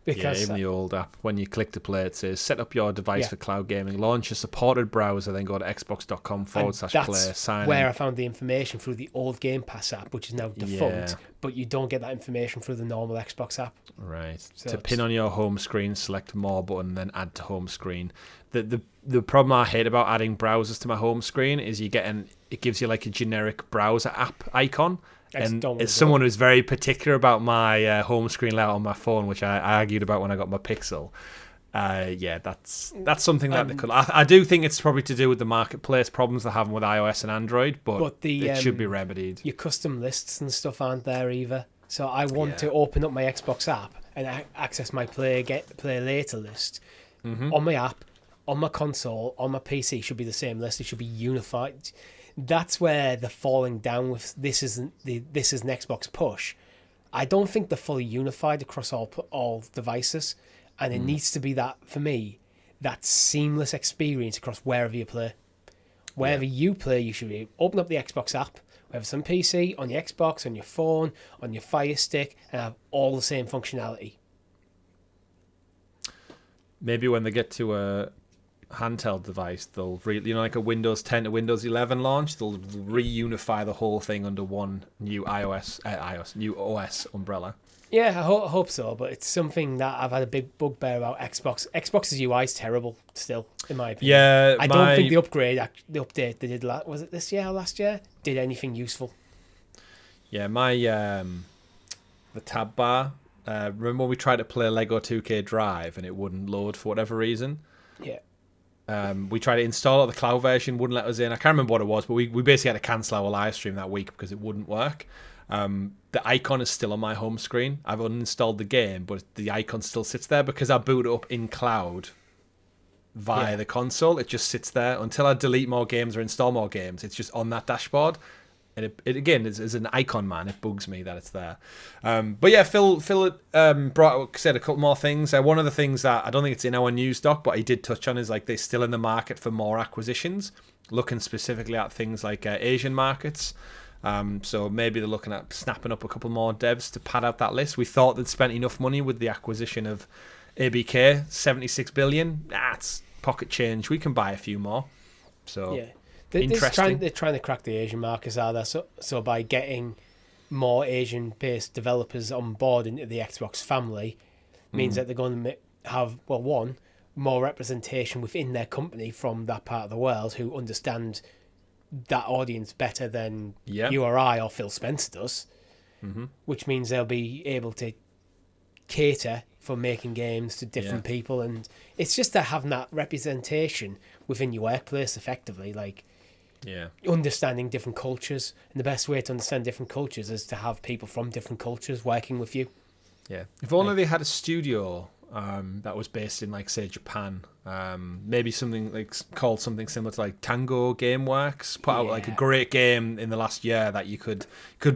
Because even the old app, when you click to play, it says set up your device for cloud gaming, launch a supported browser, then go to xbox.com/player, sign in. Where I found the information through the old Game Pass app, which is now defunct, but you don't get that information through the normal Xbox app. Right. So to pin on your home screen, select more button, then add to home screen. The problem I hate about adding browsers to my home screen is it gives you like a generic browser app icon. And as someone who's very particular about my home screen layout on my phone, which I argued about when I got my Pixel, that's something that they could. I do think it's probably to do with the marketplace problems they're having with iOS and Android, but it should be remedied. Your custom lists and stuff aren't there either. So I want to open up my Xbox app and access my play later list on my app, on my console, on my PC. It should be the same list. It should be unified. That's where the falling down with this is an Xbox push. I don't think they're fully unified across all devices, and it needs to be that, for me, that seamless experience across wherever you play. Wherever you play, you should be open up the Xbox app, whether it's on PC, on your Xbox, on your phone, on your Fire Stick, and have all the same functionality. Maybe when they get to a handheld device, they'll like a Windows 10 to Windows 11 launch, they'll reunify the whole thing under one new new OS umbrella. Yeah, I hope so, but it's something that I've had a big bugbear about Xbox. Xbox's UI is terrible still, in my opinion. Yeah, I don't think the update they did was it this year or last year, did anything useful. Yeah, my the tab bar. Remember when we tried to play Lego 2K Drive and it wouldn't load for whatever reason? Yeah. We tried to install it, the cloud version wouldn't let us in. I can't remember what it was, but we basically had to cancel our live stream that week because it wouldn't work. The icon is still on my home screen. I've uninstalled the game, but the icon still sits there because I boot it up in cloud via the console. It just sits there until I delete more games or install more games. It's just on that dashboard. And it again is an icon, man. It bugs me that it's there. But yeah, Phil said a couple more things. One of the things that I don't think it's in our news doc, but he did touch on is like they're still in the market for more acquisitions, looking specifically at things like Asian markets. So maybe they're looking at snapping up a couple more devs to pad out that list. We thought they'd spent enough money with the acquisition of ABK, 76 billion. That's pocket change. We can buy a few more. So yeah. Interesting. They're trying to crack the Asian markets, are they? So by getting more Asian-based developers on board into the Xbox family means that they're going to have, one, more representation within their company from that part of the world who understand that audience better than you or I or Phil Spencer does, which means they'll be able to cater for making games to different people. And it's just to having that representation within your workplace effectively, like understanding different cultures. And the best way to understand different cultures is to have people from different cultures working with you. Yeah. If only they had a studio that was based in, like, say, Japan. Maybe something like called something similar to like Tango Gameworks. Put out like a great game in the last year that you could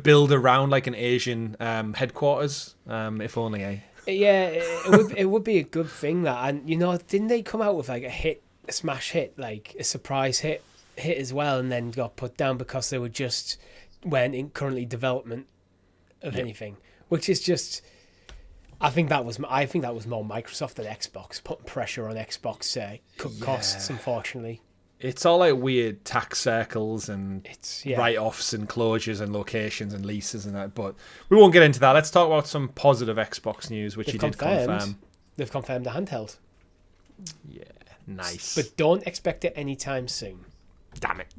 build around like an Asian headquarters. If only, eh? Yeah, it would be a good thing that, and didn't they come out with like a smash hit, like a surprise hit as well, and then got put down because they weren't in currently development of anything, which is just. I think that was more Microsoft than Xbox, putting pressure on Xbox cut costs, unfortunately. It's all like weird tax circles and write-offs and closures and locations and leases and that, but we won't get into that. Let's talk about some positive Xbox news, which you did confirm. They've confirmed the handheld. Yeah, nice. But don't expect it anytime soon. Damn it.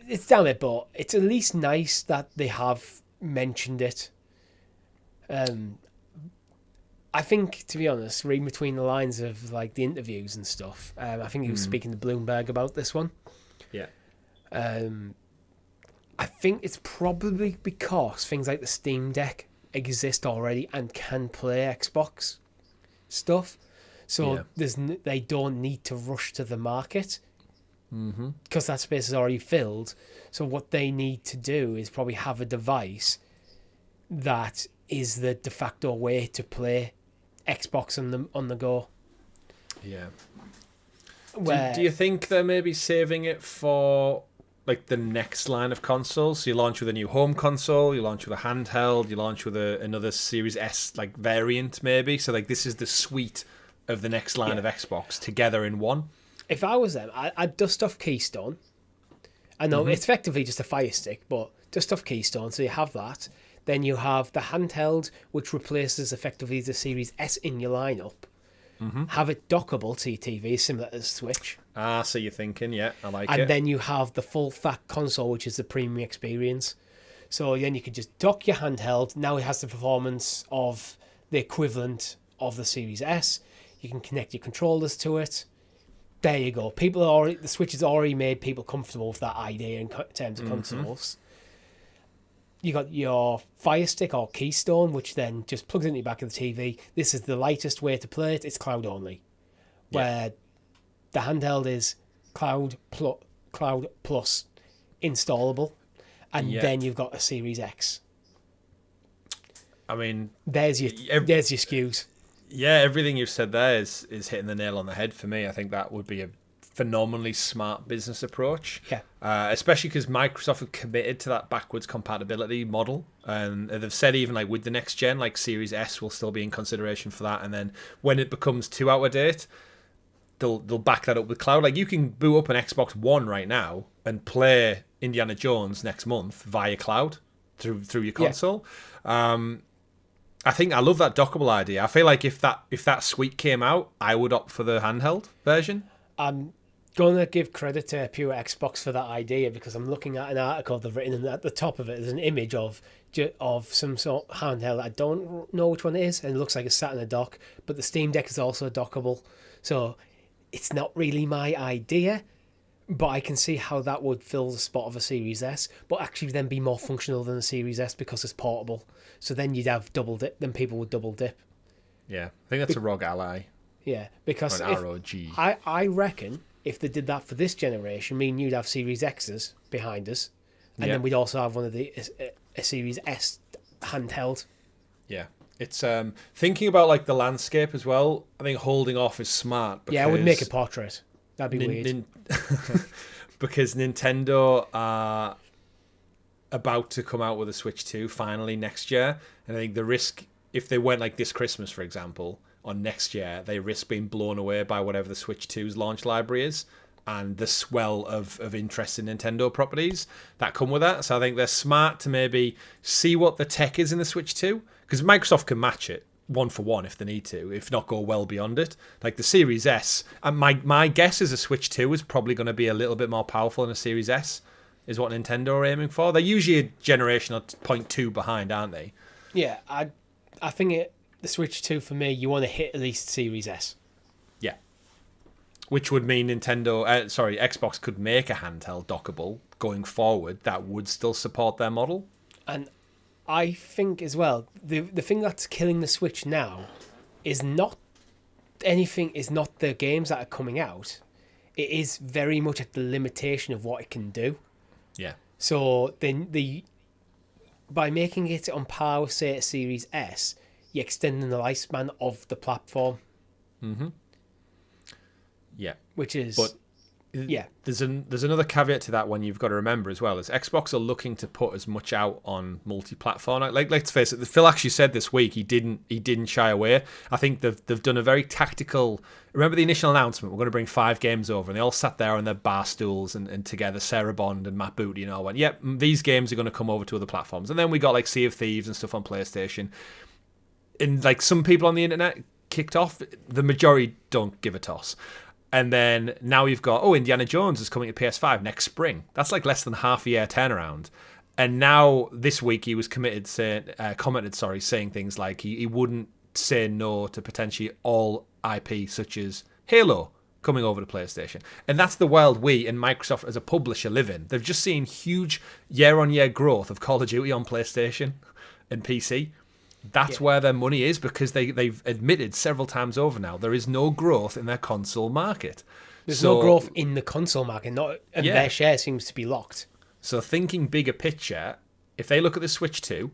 It's damn it, but it's at least nice that they have mentioned it. I think, to be honest, reading between the lines of like the interviews and stuff, I think he was speaking to Bloomberg about this one. Yeah. I think it's probably because things like the Steam Deck exist already and can play Xbox stuff. So they don't need to rush to the market because that space is already filled. So what they need to do is probably have a device that is the de facto way to play Xbox on the go. Yeah. Where, do you think they're maybe saving it for like the next line of consoles? So you launch with a new home console, you launch with a handheld, you launch with another Series S like variant maybe. So like this is the suite of the next line of Xbox together in one. If I was them, I'd dust off Keystone. I know it's effectively just a Fire Stick, but dust off Keystone, so you have that. Then you have the handheld, which replaces effectively the Series S in your lineup. Have it dockable to your TV, similar to the Switch. So you're thinking, I like it. And then you have the full fat console, which is the premium experience. So then you could just dock your handheld. Now it has the performance of the equivalent of the Series S. You can connect your controllers to it. There you go. The Switch has already made people comfortable with that idea in terms of consoles. You got your Fire Stick or Keystone, which then just plugs into the back of the TV. This is the lightest way to play it. It's cloud only. Where the handheld is cloud plus installable. And then you've got a Series X. I mean, there's your SKUs. Yeah, everything you've said there is hitting the nail on the head for me. I think that would be a phenomenally smart business approach. Yeah. Especially because Microsoft have committed to that backwards compatibility model. And they've said even like with the next gen, like Series S will still be in consideration for that. And then when it becomes too out of date, they'll back that up with cloud. Like you can boot up an Xbox One right now and play Indiana Jones next month via cloud through your console. I think I love that dockable idea. I feel like if that suite came out, I would opt for the handheld version. I'm going to give credit to Pure Xbox for that idea because I'm looking at an article they've written, and at the top of it is an image of some sort of handheld. I don't know which one it is, and it looks like it's sat in a dock, but the Steam Deck is also dockable. So it's not really my idea, but I can see how that would fill the spot of a Series S, but actually then be more functional than the Series S because it's portable. So then you'd have double dip, then people would double dip. Yeah, I think that's a ROG Ally. Yeah, because ROG. I reckon if they did that for this generation, you'd have Series X's behind us, and then we'd also have one of a Series S handheld. Yeah, it's thinking about like the landscape as well. I think holding off is smart. I would make a portrait. That'd be weird. Because Nintendo are about to come out with a Switch 2 finally next year, and I think the risk if they went like this Christmas, for example, on next year, they risk being blown away by whatever the Switch 2's launch library is and the swell of interest in Nintendo properties that come with that. So I think they're smart to maybe see what the tech is in the Switch 2, because Microsoft can match it one for one if they need to, if not go well beyond it. Like the Series S, and my guess is a Switch 2 is probably going to be a little bit more powerful than a Series S, is what Nintendo are aiming for. They're usually a generation or 0.2 behind, aren't they? Yeah, I think the Switch 2 for me, you want to hit at least Series S. Yeah. Which would mean Xbox could make a handheld dockable going forward that would still support their model. And I think as well, the thing that's killing the Switch now is not the games that are coming out. It is very much at the limitation of what it can do. Yeah. So by making it on par with, say, a Series S, you're extending the lifespan of the platform. Mm-hmm. Yeah. Which is... But there's another caveat to that one you've got to remember as well, is Xbox are looking to put as much out on multi-platform. Like, let's face it, Phil actually said this week he didn't shy away. I think they've done a very tactical... Remember the initial announcement, we're going to bring 5 games over, and they all sat there on their bar stools and together, Sarah Bond and Matt Booty and all went, yep, these games are going to come over to other platforms. And then we got like Sea of Thieves and stuff on PlayStation. And like some people on the internet kicked off, the majority don't give a toss. And then now you've got, Indiana Jones is coming to PS5 next spring. That's like less than half a year turnaround. And now this week he was commented saying things like he wouldn't say no to potentially all IP such as Halo coming over to PlayStation. And that's the world we and Microsoft as a publisher live in. They've just seen huge year-on-year growth of Call of Duty on PlayStation and PC. That's where their money is, because they've admitted several times over now there is no growth in their console market. There's no growth in the console market, and their share seems to be locked. So thinking bigger picture, if they look at the Switch 2,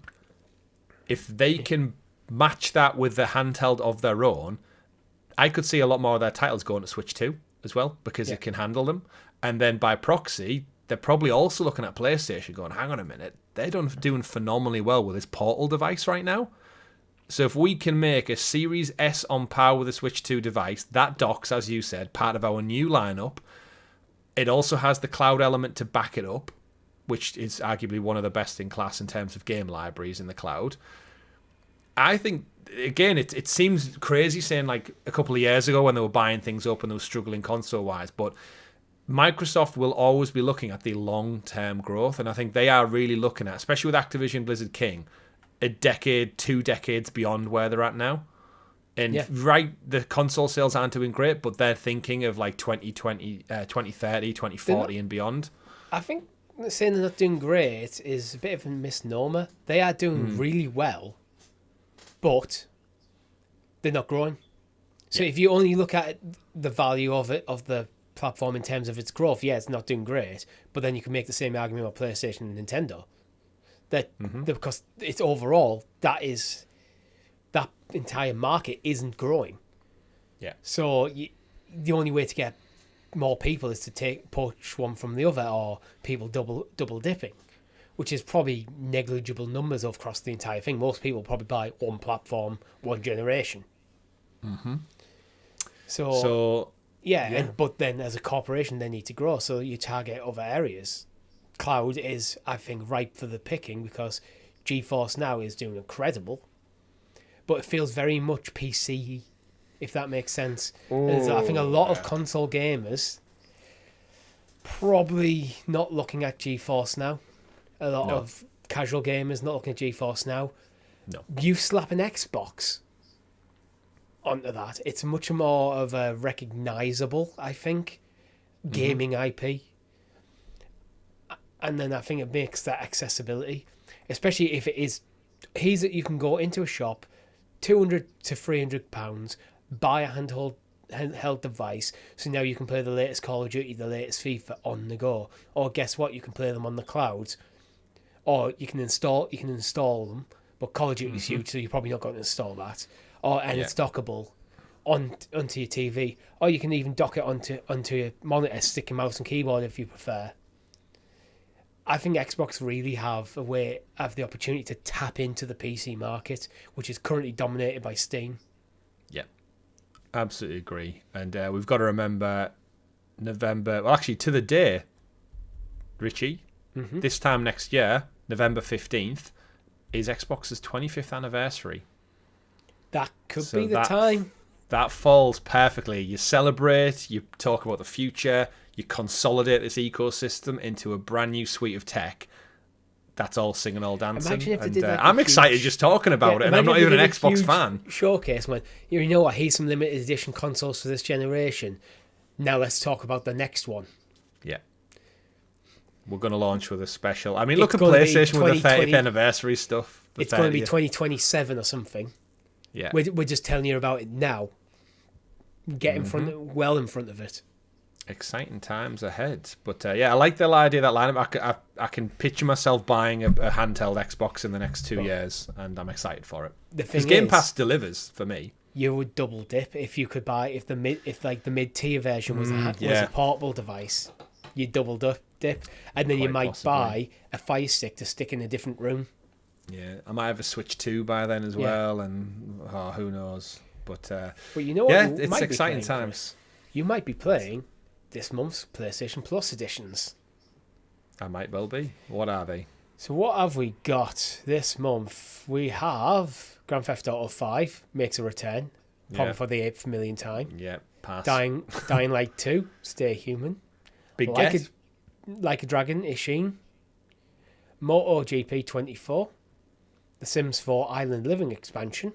if they can match that with the handheld of their own, I could see a lot more of their titles going to Switch 2 as well, because it can handle them. And then by proxy, they're probably also looking at PlayStation going, hang on a minute, they're doing phenomenally well with this Portal device right now. So if we can make a Series S on par with a Switch 2 device, that docks, as you said, part of our new lineup. It also has the cloud element to back it up, which is arguably one of the best in class in terms of game libraries in the cloud. I think, again, it seems crazy saying like a couple of years ago when they were buying things up and they were struggling console-wise, but Microsoft will always be looking at the long-term growth, and I think they are really looking at, especially with Activision Blizzard King, a decade, 2 decades beyond where they're at now. And the console sales aren't doing great, but they're thinking of like 2020, 2030, 2040 and beyond. I think saying they're not doing great is a bit of a misnomer. They are doing really well, but they're not growing. So if you only look at the value of the platform in terms of its growth, it's not doing great, but then you can make the same argument about PlayStation and Nintendo. Because it's overall, that entire market isn't growing. Yeah. So the only way to get more people is to poach one from the other, or people double dipping, which is probably negligible numbers across the entire thing. Most people probably buy one platform, one generation. Mm-hmm. But then as a corporation, they need to grow, so you target other areas. Cloud is, I think, ripe for the picking, because GeForce Now is doing incredible, but it feels very much PC, if that makes sense. I think a lot of console gamers probably not looking at GeForce Now. A lot of casual gamers not looking at GeForce Now. No. You slap an Xbox onto that, it's much more of a recognisable, I think, gaming IP. And then I think it makes that accessibility, especially if it is, you can go into a shop, £200 to £300, buy a handheld device, so now you can play the latest Call of Duty, the latest FIFA on the go. Or guess what? You can play them on the cloud, or you can install them. But Call of Duty is huge, so you're probably not going to install that. It's dockable onto your TV, or you can even dock it onto your monitor, stick your mouse and keyboard if you prefer. I think Xbox really have the opportunity to tap into the PC market, which is currently dominated by Steam. Yeah, absolutely agree. And we've got to remember November, well, actually to the day, Richie, this time next year, November 15th, is Xbox's 25th anniversary. That could be the time. That falls perfectly. You celebrate, you talk about the future, you consolidate this ecosystem into a brand new suite of tech. That's all singing, all dancing. Imagine if they did I'm excited just talking about it, and I'm not even an Xbox fan. Showcase when you know what? Here's some limited edition consoles for this generation. Now let's talk about the next one. Yeah, we're going to launch with a special. I mean, look at PlayStation with the 30th anniversary stuff. It's going to be 2027 or something. Yeah, we're just telling you about it now. Get in front of it. Exciting times ahead. But I like the idea of that lineup. I can picture myself buying a handheld Xbox in the next 2 years, and I'm excited for it. Because Game Pass delivers for me. You would double dip if you could buy if the mid tier version was a portable device. You double dip, and then you might buy a Fire Stick to stick in a different room. Yeah, I might have a Switch 2 by then as well, and who knows. But you know what? Yeah, it's exciting times. You might be playing this month's PlayStation Plus editions. I might well be. What are they? So what have we got this month? We have Grand Theft Auto 5 makes a return, probably for the 8th million time. Yeah, pass. Dying Light 2, Stay Human. Big Like a Dragon, Ishin. MotoGP 24. The Sims 4 Island Living expansion.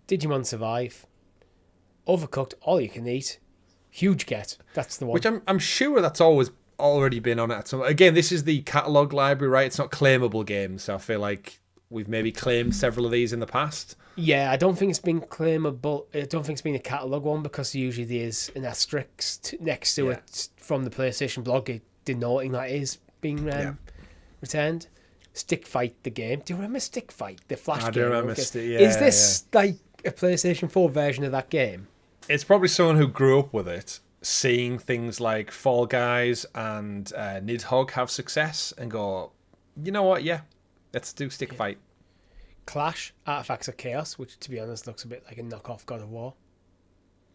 Digimon Survive. Overcooked, all you can eat, huge get. That's the one. Which I'm sure that's always already been on it. So again, this is the catalog library, right? It's not claimable games. So I feel like we've maybe claimed several of these in the past. Yeah, I don't think it's been claimable. I don't think it's been a catalogue one because usually there's an asterisk next to it from the PlayStation blog denoting that it is being returned. Stick Fight, the game. Do you remember Stick Fight, the Flash game? I do remember Is this like a PlayStation 4 version of that game? It's probably someone who grew up with it, seeing things like Fall Guys and Nidhogg have success and go, you know what, let's do Stick Fight. Clash, Artifacts of Chaos, which to be honest looks a bit like a knockoff God of War.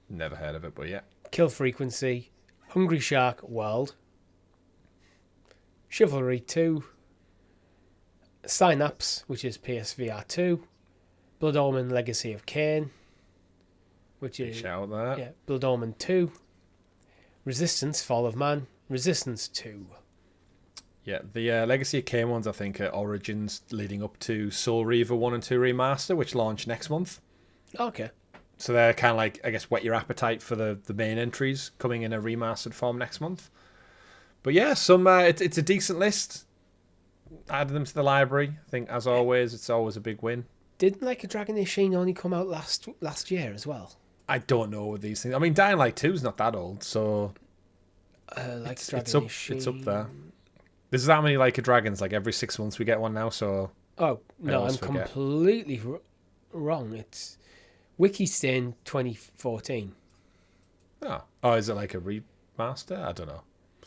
Never heard of it, but yeah. Kill Frequency, Hungry Shark World, Chivalry 2, Synapse, which is PSVR 2, Blood Omen Legacy of Kain, which is shout that. Blood Omen 2, Resistance Fall of Man, Resistance 2. Yeah, the Legacy of Kain ones, I think, are Origins leading up to Soul Reaver 1 and 2 Remaster, which launch next month. Okay. So they're kind of like, I guess, whet your appetite for the main entries coming in a remastered form next month. But yeah, it's a decent list. Added them to the library. I think, as always, it's always a big win. Didn't Like a Dragon Machine only come out last year as well? I don't know with these things. I mean, Dying Light 2 is not that old, so it's up there. There's that many Like a Dragons. Like every 6 months we get one now. So oh no, I'm completely wrong. It's Wikistain 2014. Oh, is it like a remaster? I don't know.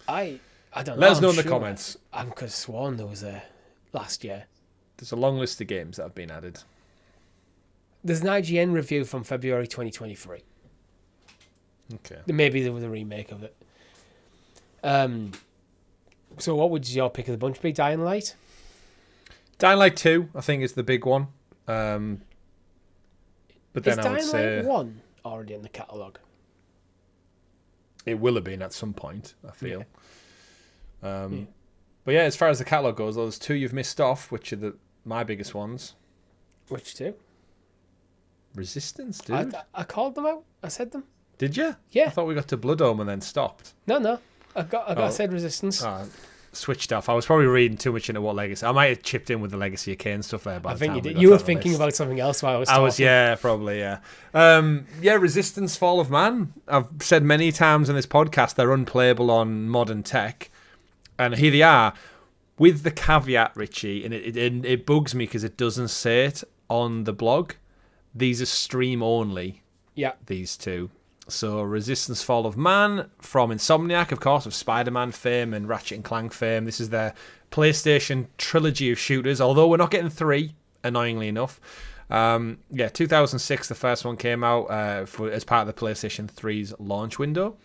I don't know. Let us know in the comments. I could have sworn there was a last year. There's a long list of games that have been added. There's an IGN review from February 2023. Okay. Maybe there was a remake of it. So what would your pick of the bunch be? Dying Light? Dying Light 2, I think, is the big one. But then is I would say Dying Light 1 already in the catalogue? It will have been at some point, I feel. Yeah. But yeah, as far as the catalogue goes, there's two you've missed off, which are my biggest ones. Which two? Resistance, dude. I called them out. I said them. Did you? Yeah. I thought we got to Blood Omen and then stopped. No. I said Resistance. Switched off. I was probably reading too much into what Legacy. I might have chipped in with the Legacy of Kain stuff there. I think you did. You were thinking about something else while I was talking. Probably. Resistance Fall of Man. I've said many times in this podcast they're unplayable on modern tech. And here they are, with the caveat, Richie, and it bugs me because it doesn't say it on the blog. These are stream only. Yeah. These two. So Resistance Fall of Man from Insomniac, of course, of Spider-Man fame and Ratchet and Clank fame. This is their PlayStation trilogy of shooters, although we're not getting 3, annoyingly enough. 2006, the first one came out as part of the PlayStation 3's launch window.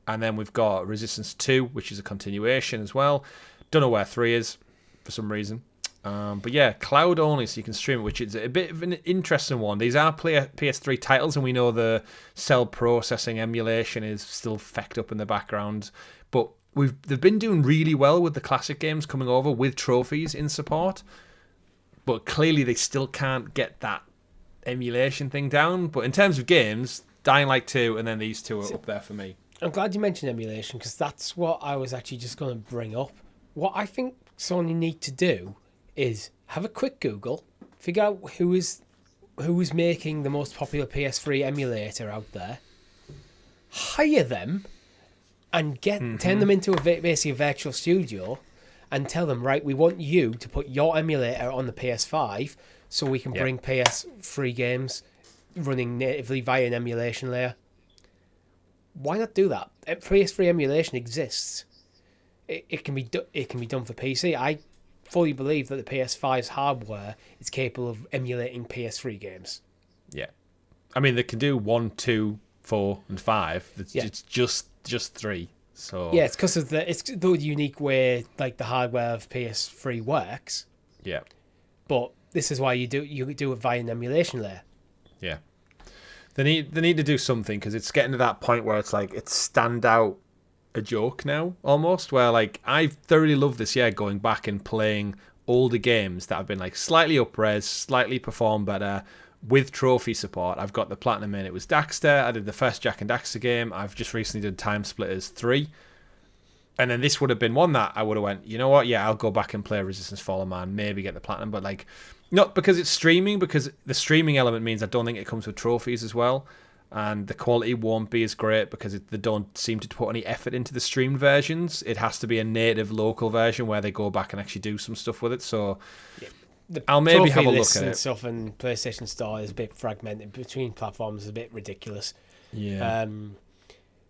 And then we've got Resistance 2, which is a continuation as well. Don't know where 3 is for some reason. But yeah, cloud only, so you can stream it, which is a bit of an interesting one. These are PS3 titles, and we know the cell processing emulation is still fecked up in the background. But they've been doing really well with the classic games coming over with trophies in support. But clearly they still can't get that emulation thing down. But in terms of games, Dying Light 2 and then these two are up there for me. I'm glad you mentioned emulation because that's what I was actually just going to bring up. What I think Sony need to do is have a quick Google, figure out who is making the most popular PS3 emulator out there, hire them, and turn them into basically a virtual studio, and tell them, right, we want you to put your emulator on the PS5 so we can bring PS3 games running natively via an emulation layer. Why not do that? PS3 emulation exists. It can be done for PC. I fully believe that the PS5's hardware is capable of emulating PS3 games. Yeah, I mean they can do 1, 2, 4, and 5. It's just 3. So yeah, it's because of it's the unique way like the hardware of PS3 works. Yeah, but this is why you do it via an emulation layer. Yeah. They need to do something because it's getting to that point where it's like it's stand out a joke now almost. Where like I thoroughly love this year going back and playing older games that have been like slightly up-res, slightly perform better, with trophy support. I've got the platinum in. It was Daxter. I did the first Jack and Daxter game. I've just recently did Time Splitters 3. And then this would have been one that I would have went, you know what? Yeah, I'll go back and play Resistance Fallen Man, maybe get the platinum. But like, not because it's streaming, because the streaming element means I don't think it comes with trophies as well. And the quality won't be as great because they don't seem to put any effort into the streamed versions. It has to be a native local version where they go back and actually do some stuff with it. So I'll maybe have a look at it. Stuff and PlayStation Store is a bit fragmented between platforms, is a bit ridiculous. Yeah.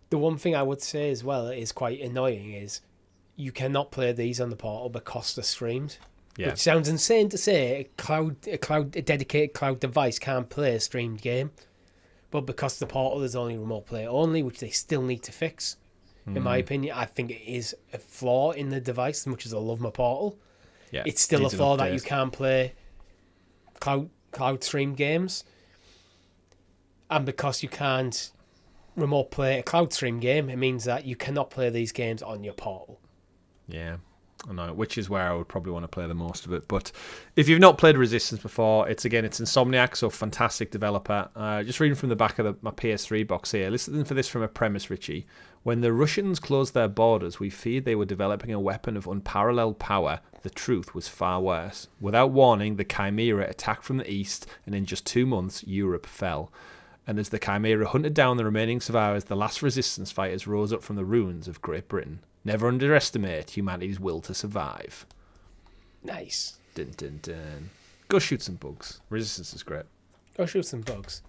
The one thing I would say as well is quite annoying is you cannot play these on the portal because they're streamed. Yeah. Which sounds insane to say. A dedicated cloud device can't play a streamed game. But because the portal is only remote play only, which they still need to fix, in my opinion, I think it is a flaw in the device, as much as I love my portal. Yeah, it's still a flaw that you can't play cloud stream games. And because you can't remote play a cloud stream game, it means that you cannot play these games on your portal. Yeah, I know, which is where I would probably want to play the most of it. But if you've not played Resistance before, it's Insomniac, so fantastic developer. Just reading from the back of my PS3 box here. Listen for this from a premise, Richie. When the Russians closed their borders, we feared they were developing a weapon of unparalleled power. The truth was far worse. Without warning, the Chimera attacked from the east, and in just 2 months, Europe fell. And as the Chimera hunted down the remaining survivors, the last resistance fighters rose up from the ruins of Great Britain. Never underestimate humanity's will to survive. Nice. Dun, dun, dun. Go shoot some bugs. Resistance is great. Go shoot some bugs.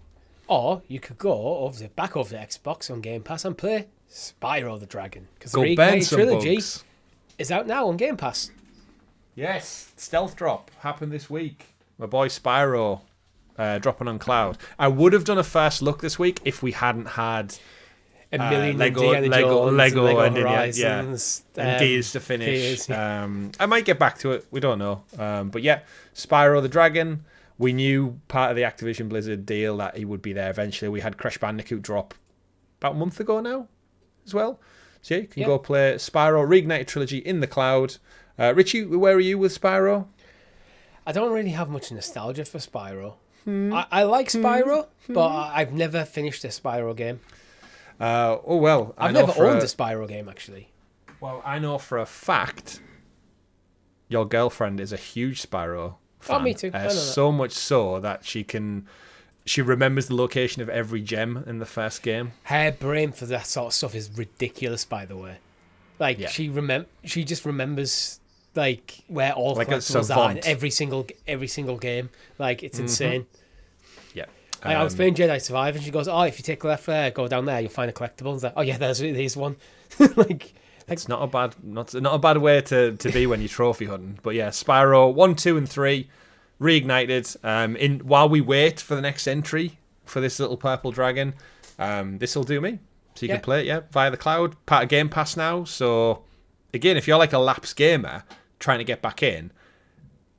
Or you could go back over to Xbox on Game Pass and play Spyro the Dragon. Because the Reignited Trilogy is out now on Game Pass. Yes, Stealth Drop happened this week. My boy Spyro dropping on cloud. I would have done a first look this week if we hadn't had a million Lego Horizons, and Gears to finish. Gears, yeah. I might get back to it. We don't know. But yeah, Spyro the Dragon. We knew part of the Activision Blizzard deal that he would be there eventually. We had Crash Bandicoot drop about a month ago now as well. So yeah, you can go play Spyro Reignited Trilogy in the cloud. Richie, where are you with Spyro? I don't really have much nostalgia for Spyro. I like Spyro, but I've never finished a Spyro game. I've never owned a Spyro game, actually. Well, I know for a fact your girlfriend is a huge Spyro fan. Oh, me too. I know so much so that she remembers the location of every gem in the first game. Her brain for that sort of stuff is ridiculous, by the way. Like, she just remembers like where all collectibles are in every single game. Like, it's insane. Yeah. I was playing Jedi Survivor and she goes, "Oh, if you take left there, go down there, you'll find a collectible." It's like, "Oh yeah, there's one." like it's not a bad way to be when you're trophy hunting. But yeah, Spyro 1, 2, and 3 reignited. While we wait for the next entry for this little purple dragon, this will do me. So you can play it via the cloud, part of Game Pass now. So again, if you're like a lapsed gamer trying to get back in,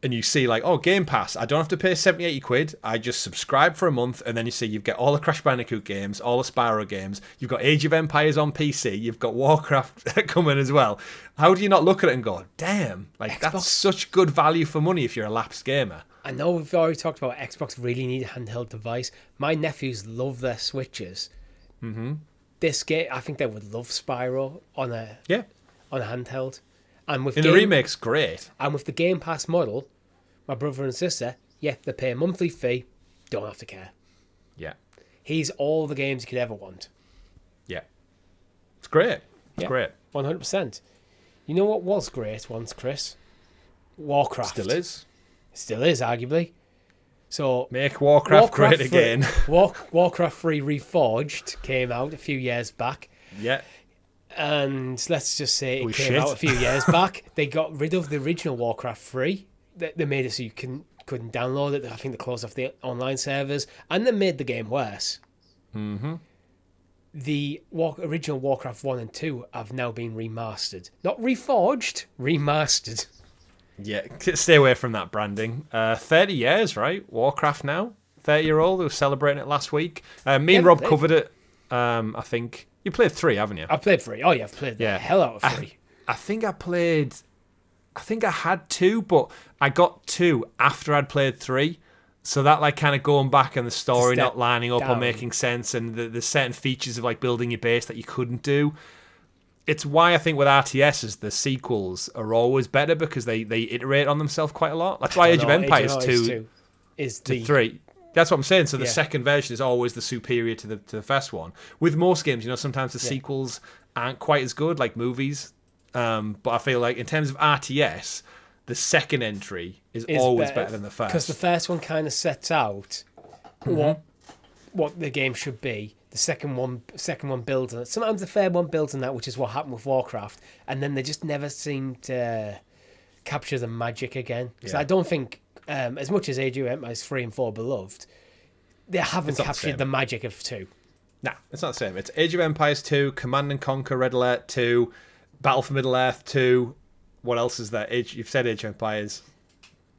and you see like, oh, Game Pass, I don't have to pay 70, 80 quid. I just subscribe for a month, and then you see you've got all the Crash Bandicoot games, all the Spyro games. You've got Age of Empires on PC. You've got Warcraft coming as well. How do you not look at it and go, damn, like Xbox, that's such good value for money if you're a lapsed gamer? I know we've already talked about Xbox really need a handheld device. My nephews love their Switches. Mm-hmm. This game, I think they would love Spyro on a handheld. And with the remake's great. And with the Game Pass model, my brother and sister, they pay a monthly fee, don't have to care. Yeah. He's all the games you could ever want. Yeah. It's great. It's great. 100%. You know what was great once, Chris? Warcraft. Still is. Still is, arguably. So make Warcraft great again. Warcraft 3 Reforged came out a few years back. Yeah. And let's just say it came out a few years back. They got rid of the original Warcraft 3. They made it so you couldn't download it. I think they closed off the online servers. And they made the game worse. Mm-hmm. The original Warcraft 1 and 2 have now been remastered. Not reforged, remastered. Yeah, stay away from that branding. 30 years, right? Warcraft now. 30-year-old. We were celebrating it last week. Me and Rob covered it. I think you played 3, haven't you? I played 3. Oh yeah, I've played the hell out of 3. I think I had 2, but I got 2 after I'd played 3. So that like kind of going back and the story not lining up down. or making sense, and the certain features of like building your base that you couldn't do. It's why I think with RTSs, the sequels are always better because they iterate on themselves quite a lot. That's why Age of Empires 2 is to the 3. That's what I'm saying. So the second version is always the superior to the first one. With most games, sometimes the sequels aren't quite as good, like movies. But I feel like in terms of RTS, the second entry is always better than the first. Because the first one kind of sets out what the game should be. The second one builds on it. Sometimes the third one builds on that, which is what happened with Warcraft. And then they just never seem to capture the magic again. Because I don't think, as much as Age of Empires 3 and 4 beloved, they haven't captured the magic of 2. Nah, it's not the same. It's Age of Empires 2, Command and Conquer Red Alert 2, Battle for Middle-earth 2. What else is there? You've said Age of Empires.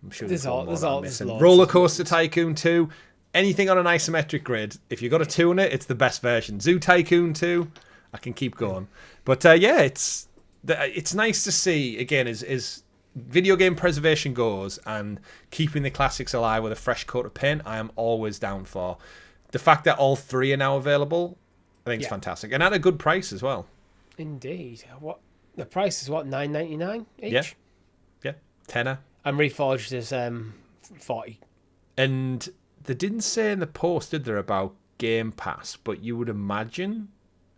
I'm sure there's Roller Coaster Tycoon 2. Anything on an isometric grid, if you've got a 2 on it, it's the best version. Zoo Tycoon 2, I can keep going. But it's nice to see, again, as video game preservation goes and keeping the classics alive with a fresh coat of paint, I am always down for. The fact that all 3 are now available, I think is fantastic. And at a good price as well. Indeed. What the price is $9.99 each? Yeah. Tenner. And Reforged is 40. And they didn't say in the post, did there, about Game Pass, but you would imagine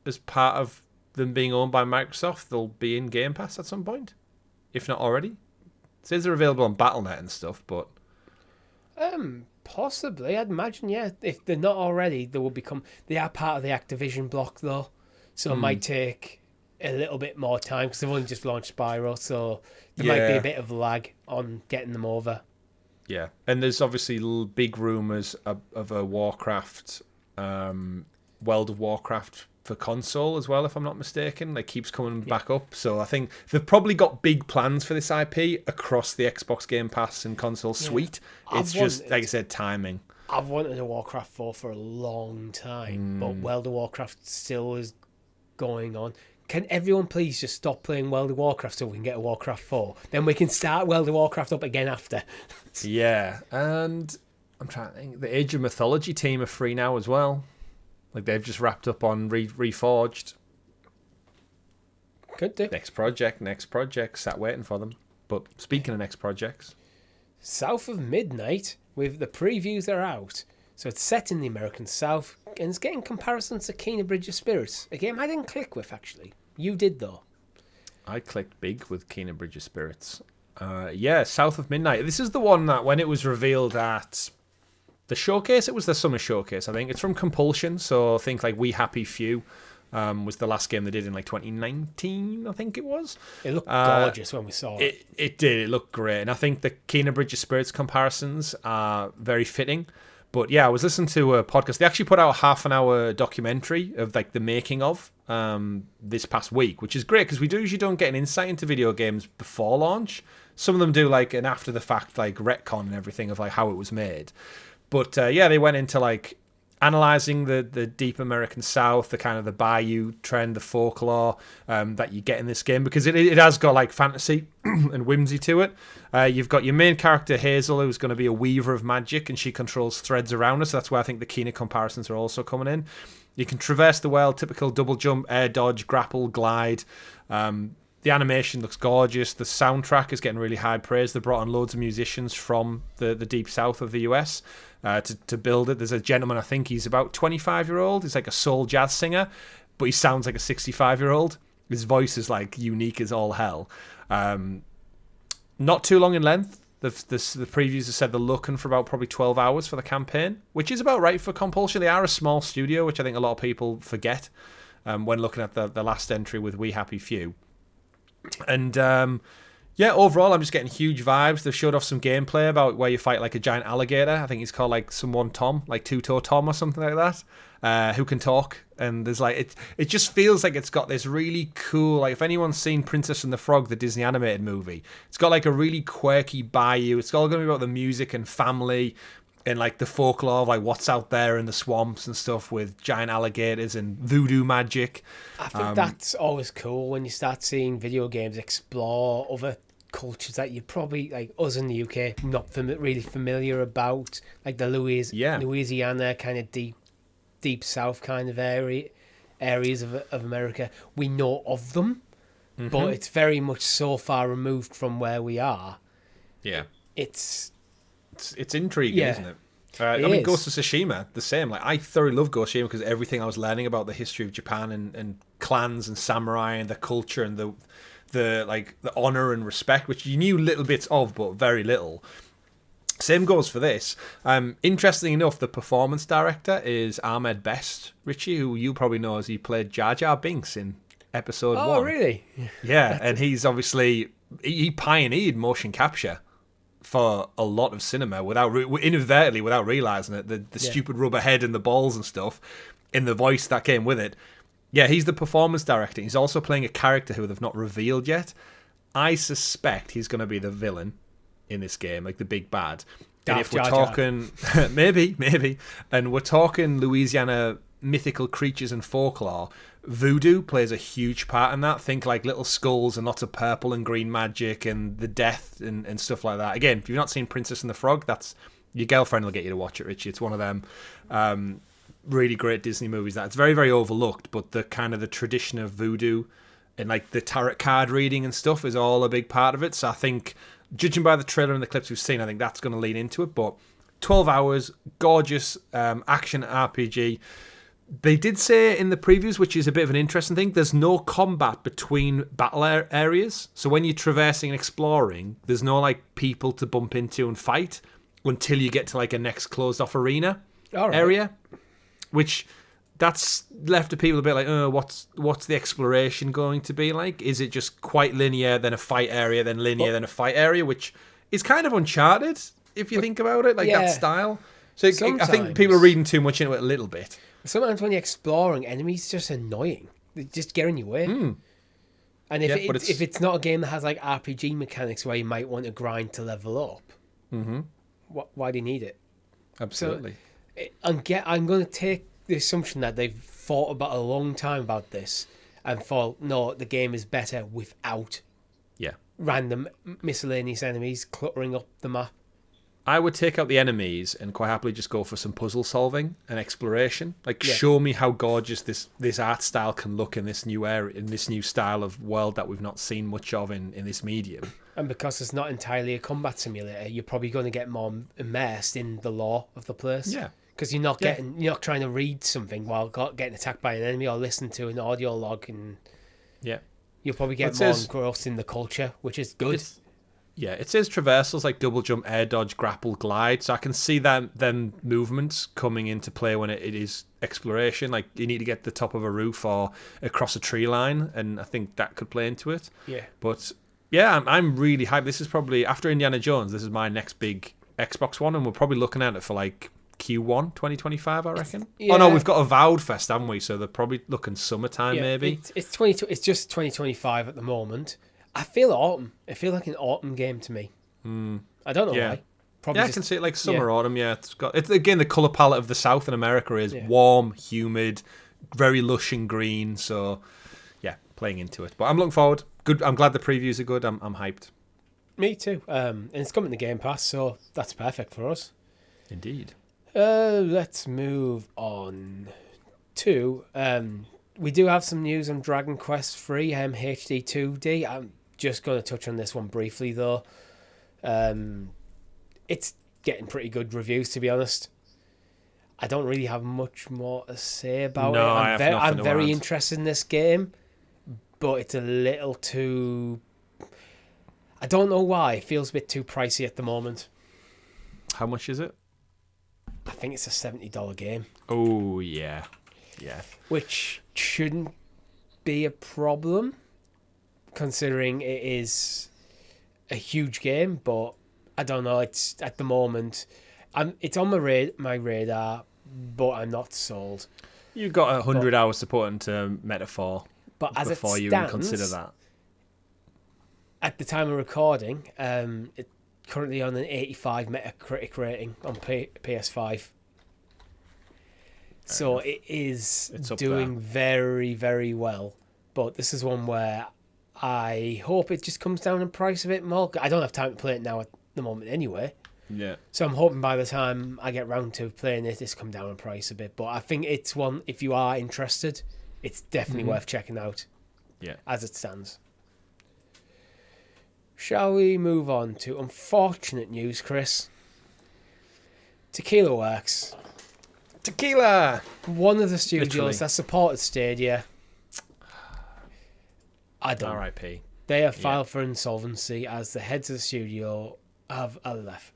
as part of them being owned by Microsoft, they'll be in Game Pass at some point, if not already. It says they're available on Battle.net and stuff, but possibly, I'd imagine, yeah. If they're not already, they will become. They are part of the Activision block, though, so it might take a little bit more time because they've only just launched Spyro, so there might be a bit of lag on getting them over. Yeah, and there's obviously big rumours of a Warcraft, World of Warcraft for console as well, if I'm not mistaken. Like, keeps coming back up. So I think they've probably got big plans for this IP across the Xbox Game Pass and console suite. It's just, like I said, timing. I've wanted a Warcraft 4 for a long time, but World of Warcraft still is going on. Can everyone please just stop playing World of Warcraft so we can get a Warcraft 4? Then we can start World of Warcraft up again after. Yeah, and I'm trying to think. The Age of Mythology team are free now as well. Like, they've just wrapped up on Reforged. Could do. Next project. Sat waiting for them. But speaking of next projects, South of Midnight, with the previews are out. So it's set in the American South, and it's getting comparisons to Kena Bridge of Spirits, a game I didn't click with, actually. You did, though. I clicked big with Kena Bridge of Spirits. South of Midnight. This is the one that when it was revealed at the showcase, it was the summer showcase, I think. It's from Compulsion, so I think like We Happy Few was the last game they did in like 2019, I think it was. It looked gorgeous when we saw it. It did. It looked great. And I think the Kena Bridge of Spirits comparisons are very fitting. But yeah, I was listening to a podcast. They actually put out a half-an-hour documentary of like the making of this past week, which is great because we usually don't get an insight into video games before launch. Some of them do like an after-the-fact like retcon and everything of like how it was made. But they went into like analyzing the deep American South, the kind of the bayou trend, the folklore that you get in this game, because it has got like fantasy and whimsy to it. You've got your main character Hazel, who's going to be a weaver of magic, and she controls threads around us. That's why I think the Kena comparisons are also coming in. You can traverse the world, typical double jump, air dodge, grapple, glide. The animation looks gorgeous. The soundtrack is getting really high praise. They brought on loads of musicians from the deep south of the US to build it. There's a gentleman, I think he's about 25-year-old. He's like a soul jazz singer, but he sounds like a 65-year-old. His voice is like unique as all hell. Not too long in length. The previews have said they're looking for about probably 12 hours for the campaign, which is about right for Compulsion. They are a small studio, which I think a lot of people forget when looking at the last entry with We Happy Few. And overall, I'm just getting huge vibes. They've showed off some gameplay about where you fight like a giant alligator. I think he's called like someone Tom, like Two-Toe Tom or something like that, who can talk. And there's like it just feels like it's got this really cool, like if anyone's seen Princess and the Frog, the Disney animated movie, it's got like a really quirky bayou. It's all going to be about the music and family and like the folklore of like what's out there in the swamps and stuff with giant alligators and voodoo magic. I think that's always cool when you start seeing video games explore other cultures that you're probably, like us in the UK, not really familiar about, like the Louisiana kind of deep south kind of areas of America. We know of them, but it's very much so far removed from where we are. Yeah, it's intriguing, isn't it? I mean, Ghost of Tsushima, the same. Like, I thoroughly love Ghost of Tsushima because everything I was learning about the history of Japan and clans and samurai and the culture and the honor and respect, which you knew little bits of, but very little. Same goes for this. Interesting enough, the performance director is Ahmed Best, Richie, who you probably know as he played Jar Jar Binks in episode 1. Oh, really? Yeah, and he's obviously he pioneered motion capture for a lot of cinema inadvertently without realizing it. The stupid rubber head and the balls and stuff in the voice that came with it. Yeah, he's the performance director. He's also playing a character who they've not revealed yet. I suspect he's going to be the villain in this game, like the big bad. And if we're talking, maybe, and we're talking Louisiana mythical creatures and folklore, voodoo plays a huge part in that. Think like little skulls and lots of purple and green magic and the death and stuff like that. Again, if you've not seen Princess and the Frog, that's your girlfriend will get you to watch it, Richie. It's one of them really great Disney movies that it's very, very overlooked, but the kind of the tradition of voodoo and like the tarot card reading and stuff is all a big part of it. So I think, judging by the trailer and the clips we've seen, I think that's going to lead into it. But 12 hours, gorgeous action RPG. They did say in the previews, which is a bit of an interesting thing, there's no combat between battle areas. So when you're traversing and exploring, there's no like people to bump into and fight until you get to like a next closed off arena area, which that's left to people a bit like, oh, what's the exploration going to be like? Is it just quite linear, then a fight area, then linear, then a fight area, which is kind of Uncharted if you think about it, like that style. So I think people are reading too much into it a little bit. Sometimes when you're exploring, enemies just annoying. They just get in your way. And if it's not a game that has like RPG mechanics where you might want to grind to level up, why do you need it? Absolutely. So, I'm going to take the assumption that they've thought about a long time about this and thought, no, the game is better without random miscellaneous enemies cluttering up the map. I would take out the enemies and quite happily just go for some puzzle solving and exploration. Like, show me how gorgeous this art style can look in this new area, in this new style of world that we've not seen much of in this medium. And because it's not entirely a combat simulator, you're probably going to get more immersed in the lore of the place. Yeah. Because you're not trying to read something while getting attacked by an enemy or listen to an audio log, and you'll probably get more engrossed in the culture, which is good. It says traversals like double jump, air dodge, grapple, glide. So I can see them movements coming into play when it is exploration. Like you need to get to the top of a roof or across a tree line, and I think that could play into it. Yeah. But yeah, I'm really hyped. This is probably, after Indiana Jones, this is my next big Xbox One, and we're probably looking at it for like Q1 2025, I reckon. Oh no, we've got Avowed Fest, haven't we? So they're probably looking summertime, maybe. It's just 2025 at the moment. I feel autumn. It feels like an autumn game to me. I don't know why. Probably I can see it like summer, autumn. Yeah, it's again the color palette of the South in America is warm, humid, very lush and green. So yeah, playing into it. But I'm looking forward. Good. I'm glad the previews are good. I'm hyped. Me too. And it's coming to Game Pass, so that's perfect for us. Indeed. Let's move on to we do have some news on Dragon Quest III HD 2D. I'm just going to touch on this one briefly, though. It's getting pretty good reviews, to be honest. I don't really have much more to say about it. I'm very interested in this game, but it's a little too... I don't know why. It feels a bit too pricey at the moment. How much is it? I think it's a $70 game. Oh, yeah. Yeah. Which shouldn't be a problem, considering it is a huge game, but I don't know. It's at the moment, it's on my radar, but I'm not sold. You've got 100 hours to put into Metaphor before you even consider that. At the time of recording, it's currently on an 85 Metacritic rating on PS5. So it is doing very, very well. But this is one where I hope it just comes down in price a bit more. I don't have time to play it now at the moment anyway. Yeah. So I'm hoping by the time I get round to playing it, it's come down in price a bit. But I think it's one, if you are interested, it's definitely worth checking out. Yeah. As it stands. Shall we move on to unfortunate news, Chris? Tequila Works. Tequila! One of the studios Literally. that supported Stadia. I don't. R.I.P. They have filed for insolvency as the heads of the studio are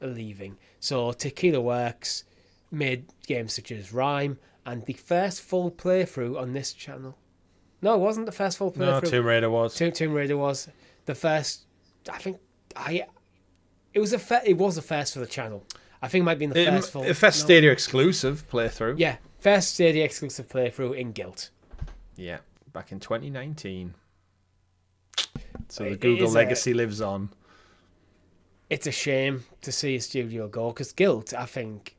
leaving. So Tequila Works made games such as Rhyme and the first full playthrough on this channel. No, it wasn't the first full playthrough. No, Tomb Raider was. Tomb Raider was the first. It was a first for the channel. I think it might be in the first full. First Stadia exclusive playthrough. Yeah, first Stadia exclusive playthrough in Guild. Yeah, back in 2019. So the Google legacy lives on. It's a shame to see a studio go because Guild, I think.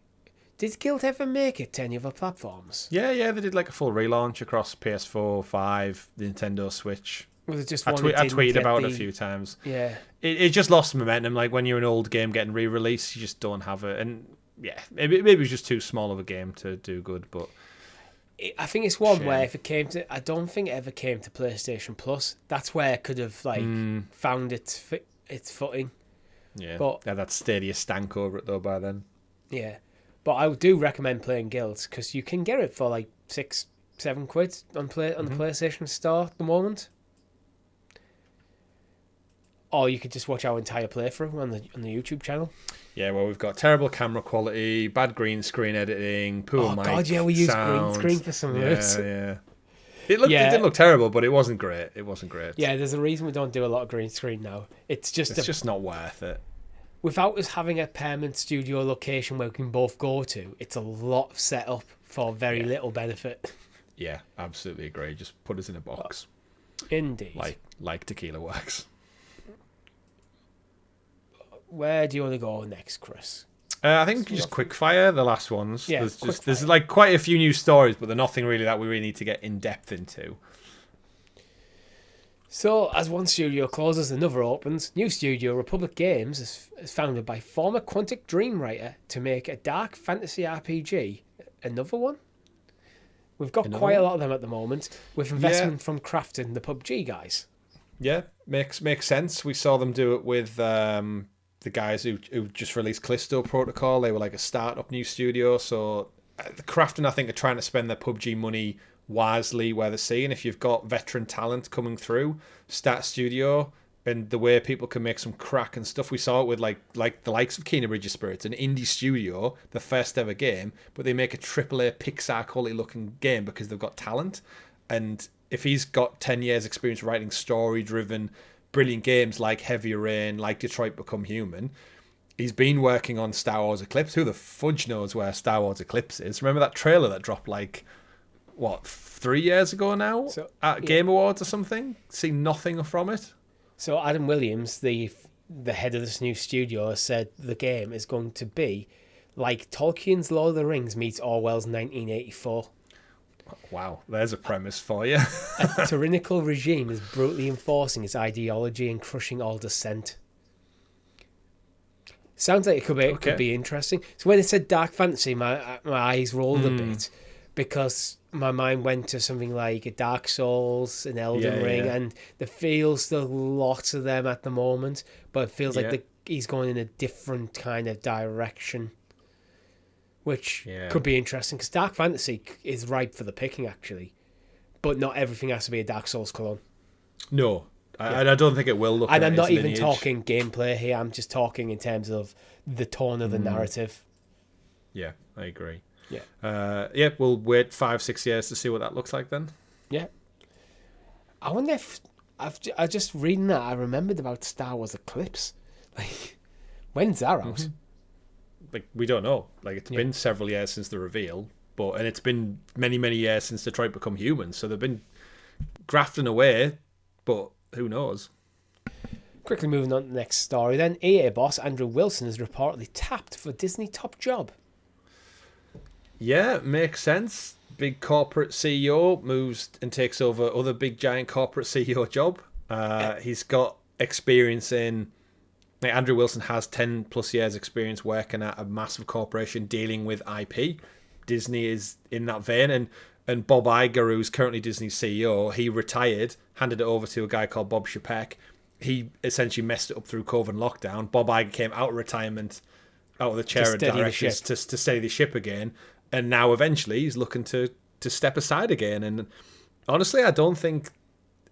Did Guild ever make it to any other platforms? Yeah, they did like a full relaunch across PS4, 5, the Nintendo Switch. Was it just I one that didn't tweeted get about the... it a few times. Yeah. It just lost momentum. Like when you're an old game getting re-released, you just don't have it. And yeah, maybe it was just too small of a game to do good. But I think it's one shame. where if it came to, I don't think it ever came to PlayStation Plus. That's where it could have found its footing. Yeah, but that Stadia stank over it though by then. Yeah, but I do recommend playing Guild because you can get it for like £6-7 on the PlayStation Store at the moment. Or you could just watch our entire playthrough on the YouTube channel. Yeah, well, we've got terrible camera quality, bad green screen editing, poor mic God, yeah, we used green sound. screen for some of it. Yeah. It didn't look terrible, but it wasn't great. Yeah, there's a reason we don't do a lot of green screen now. It's just not worth it. Without us having a permanent studio location where we can both go to, it's a lot of setup for very little benefit. Yeah, absolutely agree. Just put us in a box. Indeed. Like Tequila Works. Where do you want to go next, Chris? I think just quickfire the last ones. Yeah, there's like quite a few new stories, but they're nothing really that we really need to get in depth into. So, as one studio closes, another opens. New studio Republic Games is founded by former Quantic Dream writer to make a dark fantasy RPG. Another one? We've got quite a lot of them at the moment, with investment from Crafton, the PUBG guys. Yeah, makes sense. We saw them do it with the guys who just released Callisto Protocol. They were like a start-up new studio. So Crafton, I think, are trying to spend their PUBG money wisely where they see. And if you've got veteran talent coming through, start a studio, and the way people can make some crack and stuff. We saw it with like the likes of Kena Bridge of Spirits, an indie studio, the first ever game, but they make a AAA Pixar quality looking game because they've got talent. And if he's got 10 years experience writing story-driven, brilliant games like Heavy Rain, like Detroit Become Human, he's been working on Star Wars Eclipse. Who the fudge knows where Star Wars Eclipse is? Remember that trailer that dropped 3 years ago now at Game Awards or something? Seen nothing from it. So Adam Williams, the head of this new studio, said the game is going to be like Tolkien's Lord of the Rings meets Orwell's 1984. Wow, there's a premise for you. A tyrannical regime is brutally enforcing its ideology and crushing all dissent. Sounds like it could be interesting. So when it said dark fantasy, my eyes rolled a bit because my mind went to something like a Dark Souls, an Elden Ring, and there feels still lots of them at the moment, but it feels like he's going in a different kind of direction, which could be interesting because dark fantasy is ripe for the picking, actually, but not everything has to be a Dark Souls clone. No, and I don't think it will look. And I'm not even talking gameplay here. I'm just talking in terms of the tone of the narrative. Yeah, I agree. Yeah. We'll wait 5-6 years to see what that looks like then. Yeah. I wonder if I just reading that I remembered about Star Wars Eclipse. Like, when's that out? Like, we don't know. Like, it's been several years since the reveal, and it's been many, many years since Detroit Become Human. So they've been grafting away, but who knows? Quickly moving on to the next story then. EA boss Andrew Wilson is reportedly tapped for Disney top job. Yeah, makes sense. Big corporate CEO moves and takes over other big giant corporate CEO job. He's got experience in... Like Andrew Wilson has 10 plus years experience working at a massive corporation dealing with IP. Disney is in that vein. And Bob Iger, who's currently Disney's CEO, he retired, handed it over to a guy called Bob Chapek. He essentially messed it up through COVID and lockdown. Bob Iger came out of retirement, out of the chair of directors to steady the ship again. And now eventually he's looking to step aside again. And honestly, I don't think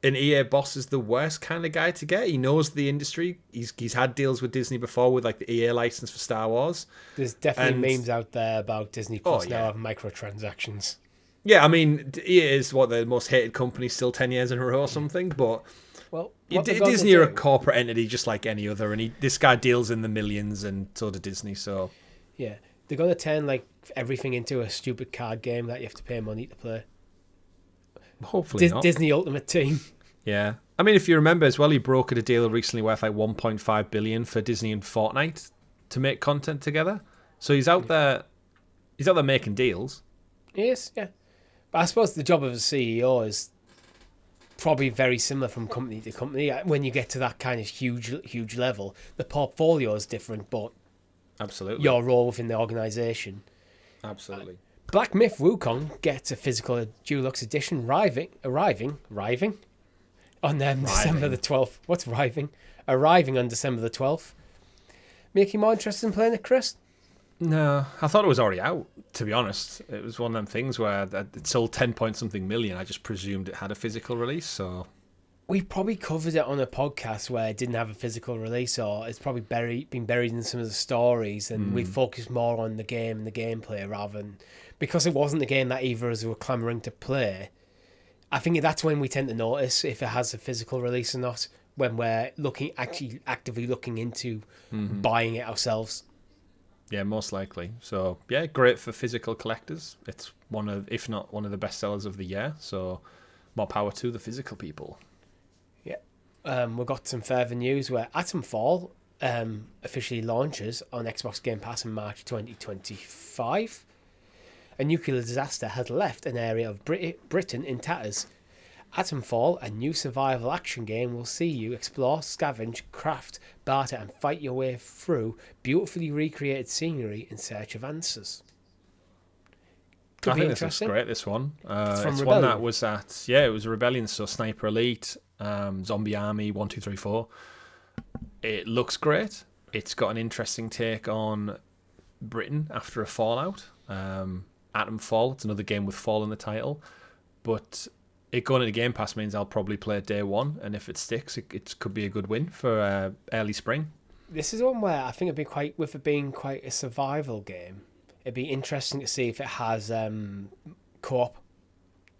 an EA boss is the worst kind of guy to get. He knows the industry. He's had deals with Disney before with like the EA license for Star Wars. There's definitely memes out there about Disney Plus now having microtransactions. Yeah, I mean, EA is the most hated company still 10 years in a row or something, but Disney are a corporate entity just like any other, and this guy deals in the millions, and so does Disney, so... Yeah, they're going to turn like everything into a stupid card game that you have to pay money to play. Hopefully not. Disney Ultimate Team. Yeah. I mean, if you remember as well, he brokered a deal recently worth like 1.5 billion for Disney and Fortnite to make content together. So he's out there making deals. Yes, yeah. But I suppose the job of a CEO is probably very similar from company to company. When you get to that kind of huge level, the portfolio is different, but absolutely your role within the organisation. Absolutely. Black Myth Wukong gets a physical deluxe edition arriving on December the 12th. What's arriving? Arriving on December the 12th. Make you more interested in playing it, Chris? No, I thought it was already out, to be honest. It was one of them things where it sold 10 point something million. I just presumed it had a physical release, so... We probably covered it on a podcast where it didn't have a physical release, or it's probably been buried in some of the stories, and we focused more on the game and the gameplay rather than... Because it wasn't the game that either of us were clamouring to play, I think that's when we tend to notice if it has a physical release or not, when we're actively looking into buying it ourselves. Yeah, most likely. So, yeah, great for physical collectors. It's if not one of the best sellers of the year, so more power to the physical people. We've got some further news where Atomfall officially launches on Xbox Game Pass in March 2025. A nuclear disaster has left an area of Britain in tatters. Atomfall, a new survival action game, will see you explore, scavenge, craft, barter and fight your way through beautifully recreated scenery in search of answers. I think this looks great, this one. It's one that was it was a Rebellion, so Sniper Elite, Zombie Army, 1, 2, 3, 4. It looks great. It's got an interesting take on Britain after a fallout. Atomfall, it's another game with fall in the title. But it going into Game Pass means I'll probably play it day one, and if it sticks, it could be a good win for early spring. This is one where I think with it being quite a survival game, it'd be interesting to see if it has co-op.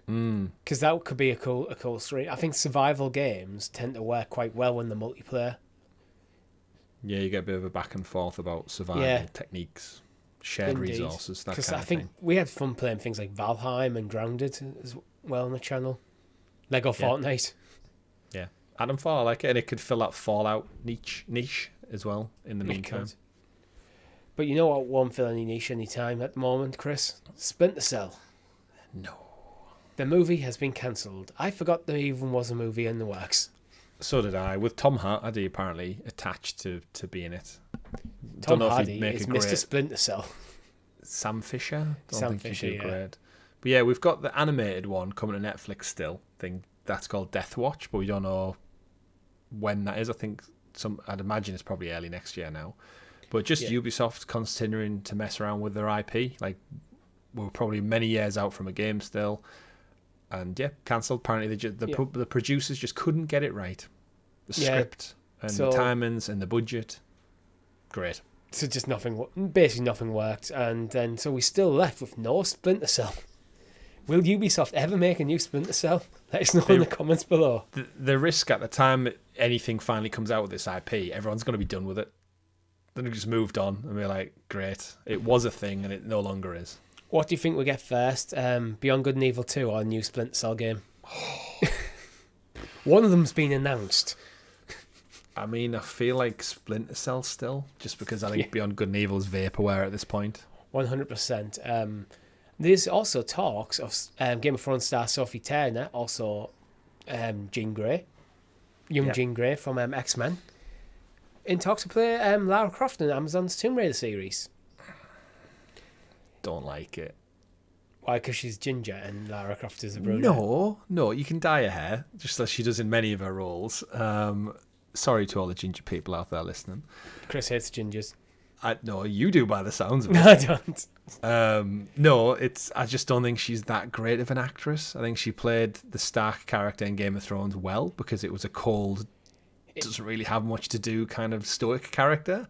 Because that could be a cool story. I think survival games tend to work quite well in the multiplayer. Yeah, you get a bit of a back and forth about survival techniques, shared resources, that kind of thing. Because I think we had fun playing things like Valheim and Grounded as well on the channel. Lego Fortnite. Yeah. Atomfall, I like it. And it could fill that Fallout niche as well in the meantime. But you know what won't fill any niche any time at the moment, Chris? Splinter Cell. No. The movie has been cancelled. I forgot there even was a movie in the works. So did I, with Tom Hardy apparently attached to be in it. Tom Hardy is Mr. Splinter Cell. Sam Fisher? Don't think he'd do great. But yeah, we've got the animated one coming to Netflix still. I think that's called Death Watch, but we don't know when that is. I think I'd imagine it's probably early next year now. But just Ubisoft considering to mess around with their IP. Like, we're probably many years out from a game still. And cancelled. Apparently, the producers just couldn't get it right. The script and the timings and the budget. Great. So just basically nothing worked. And then so we're still left with no Splinter Cell. Will Ubisoft ever make a new Splinter Cell? Let us know in the comments below. The risk at the time anything finally comes out with this IP, everyone's going to be done with it. Then we just moved on and we're like, great. It was a thing and it no longer is. What do you think we get first? Beyond Good and Evil 2 or a new Splinter Cell game? One of them's been announced. I mean, I feel like Splinter Cell still, just because I think Beyond Good and Evil is vaporware at this point. 100%. There's also talks of Game of Thrones star Sophie Turner, also Jean Grey. young Jean Grey from X-Men, in talks to play Lara Croft in Amazon's Tomb Raider series. Don't like it. Why? Because she's ginger and Lara Croft is a brunette. No, you can dye her hair, just as she does in many of her roles. Sorry to all the ginger people out there listening. Chris hates gingers. No, you do by the sounds of it. No, I don't. No, I just don't think she's that great of an actress. I think she played the Stark character in Game of Thrones well, because it was a cold, doesn't really have much to do kind of stoic character.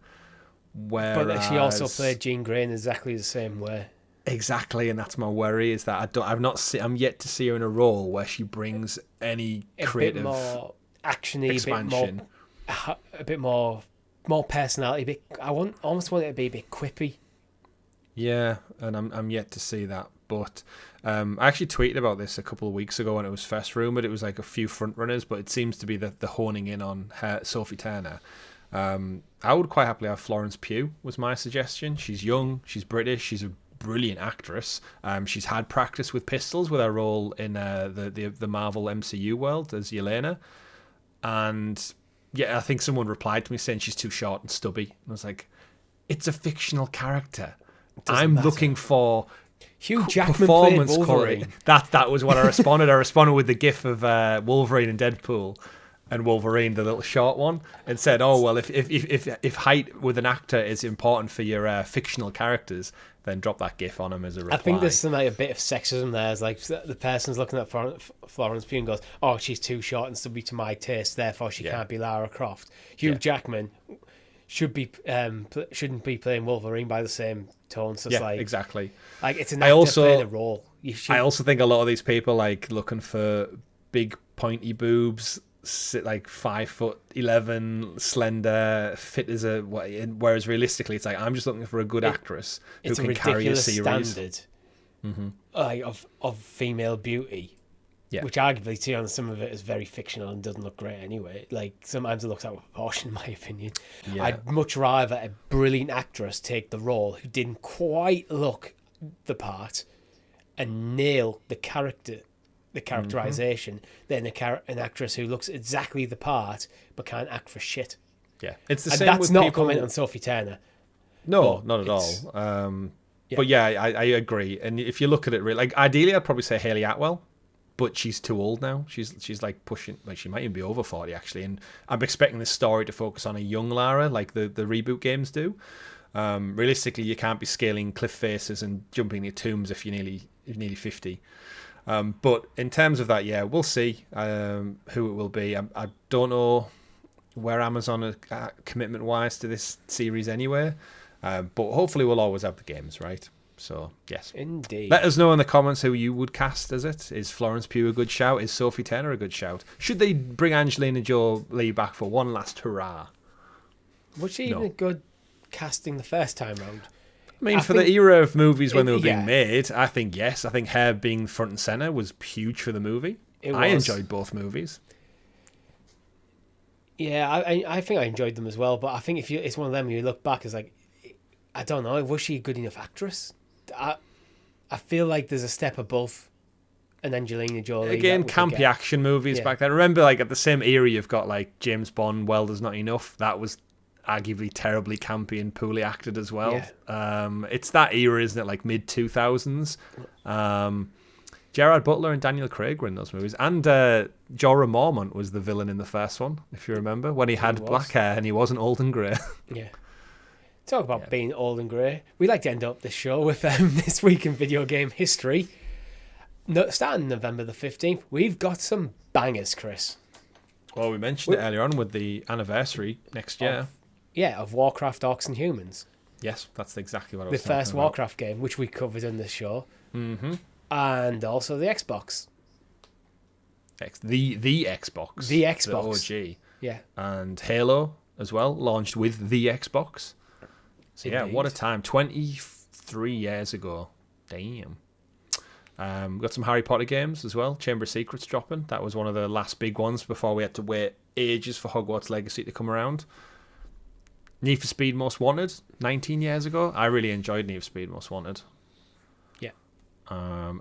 But she also played Jean Grey in exactly the same way. Exactly, and that's my worry, is that I'm yet to see her in a role where she brings any creative, a bit more actiony, expansion, a bit more personality. I almost want it to be a bit quippy. Yeah, and I'm yet to see that. But I actually tweeted about this a couple of weeks ago when it was first rumored. It was like a few front runners, but it seems to be the honing in on Sophie Turner. I would quite happily have Florence Pugh, was my suggestion. She's young, she's British, she's a brilliant actress. She's had practice with pistols with her role in the Marvel MCU world as Yelena. And yeah, I think someone replied to me saying she's too short and stubby. And I was like, it's a fictional character. I'm looking for Hugh Jackman performance played Wolverine. That was what I responded. I responded with the gif of Wolverine and Deadpool. And Wolverine, the little short one, and said, "Oh well, if height with an actor is important for your fictional characters, then drop that gif on him as a reply." I think there's some a bit of sexism there. It's like the person's looking at Florence Pugh and goes, "Oh, she's too short and stubby to my taste, therefore she can't be Lara Croft." Hugh Jackman shouldn't be playing Wolverine by the same tone. So it's exactly. Like it's an actor playing a role. I also think a lot of these people like looking for big pointy boobs. Like 5'11", slender, fit as a. Whereas realistically, it's like I'm just looking for a good actress who can carry a series. Standard of female beauty, which arguably, to be honest, some of it is very fictional and doesn't look great anyway. Like sometimes it looks out of proportion, in my opinion. Yeah. I'd much rather a brilliant actress take the role who didn't quite look the part and nail the character. The characterization, then an actress who looks exactly the part but can't act for shit. Yeah, it's the and same. That's with not people... a comment on Sophie Turner. No, not at all. But yeah, I agree. And if you look at it, really, like ideally, I'd probably say Hayley Atwell, but she's too old now. She's like pushing, like she might even be over 40 actually. And I'm expecting this story to focus on a young Lara, like the reboot games do. Realistically, you can't be scaling cliff faces and jumping into tombs if you're nearly 50. But in terms of that, we'll see who it will be. I don't know where Amazon are commitment-wise to this series anyway, but hopefully we'll always have the games, right? So, yes. Indeed. Let us know in the comments who you would cast as it. Is Florence Pugh a good shout? Is Sophie Turner a good shout? Should they bring Angelina Jolie back for one last hurrah? Was she even good casting the first time round? I mean, for the era of movies when they were being made, I think yes. I think her being front and center was huge for the movie. I enjoyed both movies. Yeah, I think I enjoyed them as well. But I think it's one of them you look back, it's like, I don't know, was she a good enough actress? I feel like there's a step above an Angelina Jolie. Again, campy action movies back then. Remember, like at the same era, you've got like James Bond. Well, There's Not Enough. That was arguably terribly campy and poorly acted as well. It's that era, isn't it? Like mid 2000s. Gerard Butler and Daniel Craig were in those movies, and Jorah Mormont was the villain in the first one, if you remember, when he had black hair and he wasn't old and grey. Talk about being old and grey. We like to end up this show with this week in video game history. Starting November the 15th, we've got some bangers, Chris. Well, we mentioned it earlier on with the anniversary next year. Of Warcraft, Orcs and Humans. Yes, that's exactly what I was talking about. The first Warcraft game, which we covered in this show. Mm-hmm. And also the Xbox. The Xbox. The Xbox. The OG. Yeah. And Halo as well, launched with the Xbox. So what a time. 23 years ago. Damn. We've got some Harry Potter games as well. Chamber of Secrets dropping. That was one of the last big ones before we had to wait ages for Hogwarts Legacy to come around. Need for Speed Most Wanted, 19 years ago. I really enjoyed Need for Speed Most Wanted. Yeah.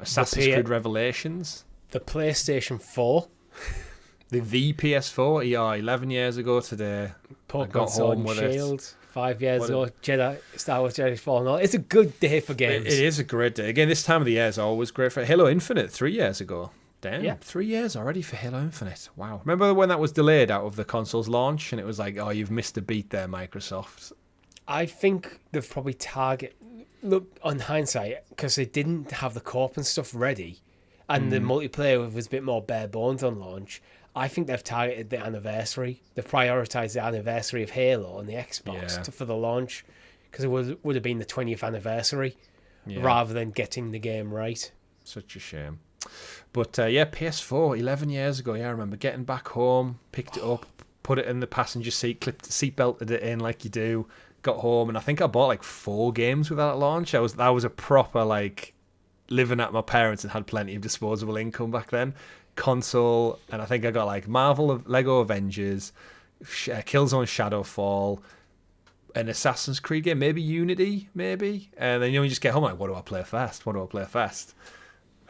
Assassin's Creed Revelations. The PlayStation 4. The PS4, yeah, 11 years ago today. Pokemon Sword and Shield, 5 years ago. Star Wars Jedi Fallen Order. It's a good day for games. It is a great day. Again, this time of the year is always great for Halo Infinite 3 years ago. Damn, yeah. 3 years already for Halo Infinite. Wow. Remember when that was delayed out of the console's launch and it was like, oh, you've missed a beat there, Microsoft. I think they've probably look, on hindsight, because they didn't have the co-op and stuff ready and the multiplayer was a bit more bare bones on launch, I think they've targeted the anniversary. They've prioritised the anniversary of Halo on the Xbox for the launch, because it would have been the 20th anniversary rather than getting the game right. Such a shame. But PS4, 11 years ago, I remember getting back home, picked it up, put it in the passenger seat, seat belted it in like you do, got home, and I think I bought like 4 games with that at launch. That was a proper, like, living at my parents and had plenty of disposable income back then. Console, and I think I got like Marvel, Lego Avengers, Killzone Shadowfall, an Assassin's Creed game, maybe Unity, and then you just get home like, what do I play first?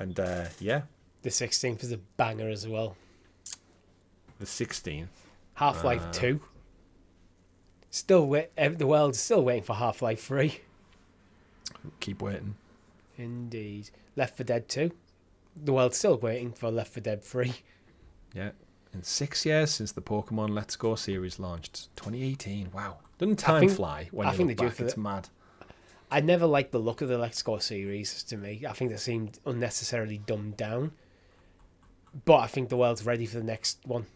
And the 16th is a banger as well. The 16th, Half-Life 2. The world's still waiting for Half-Life 3. Keep waiting. Indeed. Left 4 Dead 2. The world's still waiting for Left 4 Dead 3. Yeah. In 6 years since the Pokemon Let's Go series launched. 2018. Wow. Doesn't time fly when you look back? It's mad. I never liked the look of the Let's Go series, to me. I think they seemed unnecessarily dumbed down. But I think the world's ready for the next one.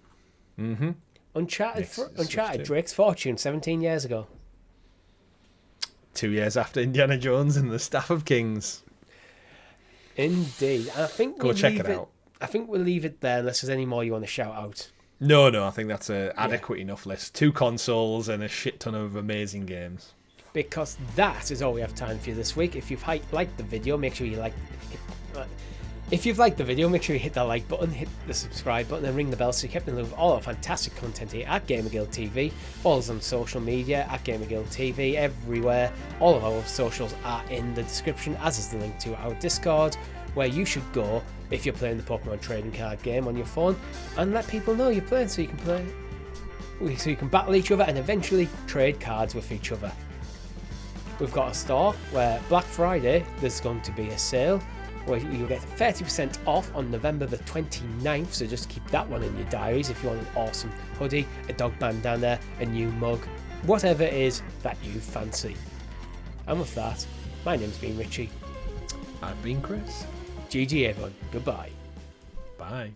Mm-hmm. Uncharted Drake's Fortune 17 years ago. 2 years after Indiana Jones and the Staff of Kings. Indeed. And I think Go check it out. I think we'll leave it there unless there's any more you want to shout out. No, I think that's an adequate enough list. 2 consoles and a shit ton of amazing games. Because that is all we have time for you this week. If you've liked the video, make sure you If you've liked the video, make sure you hit that like button, hit the subscribe button, and ring the bell so you're kept in the loop with all our fantastic content here at GamerGuildTV. Follow us on social media at GamerGuildTV everywhere. All of our socials are in the description, as is the link to our Discord, where you should go if you're playing the Pokemon trading card game on your phone, and let people know you're playing so you can battle each other and eventually trade cards with each other. We've got a store where Black Friday there's going to be a sale where you'll get 30% off on November the 29th, so just keep that one in your diaries if you want an awesome hoodie, a dog bandana, a new mug, whatever it is that you fancy. And with that, my name's been Richie. I've been Chris. GG everyone, goodbye. Bye.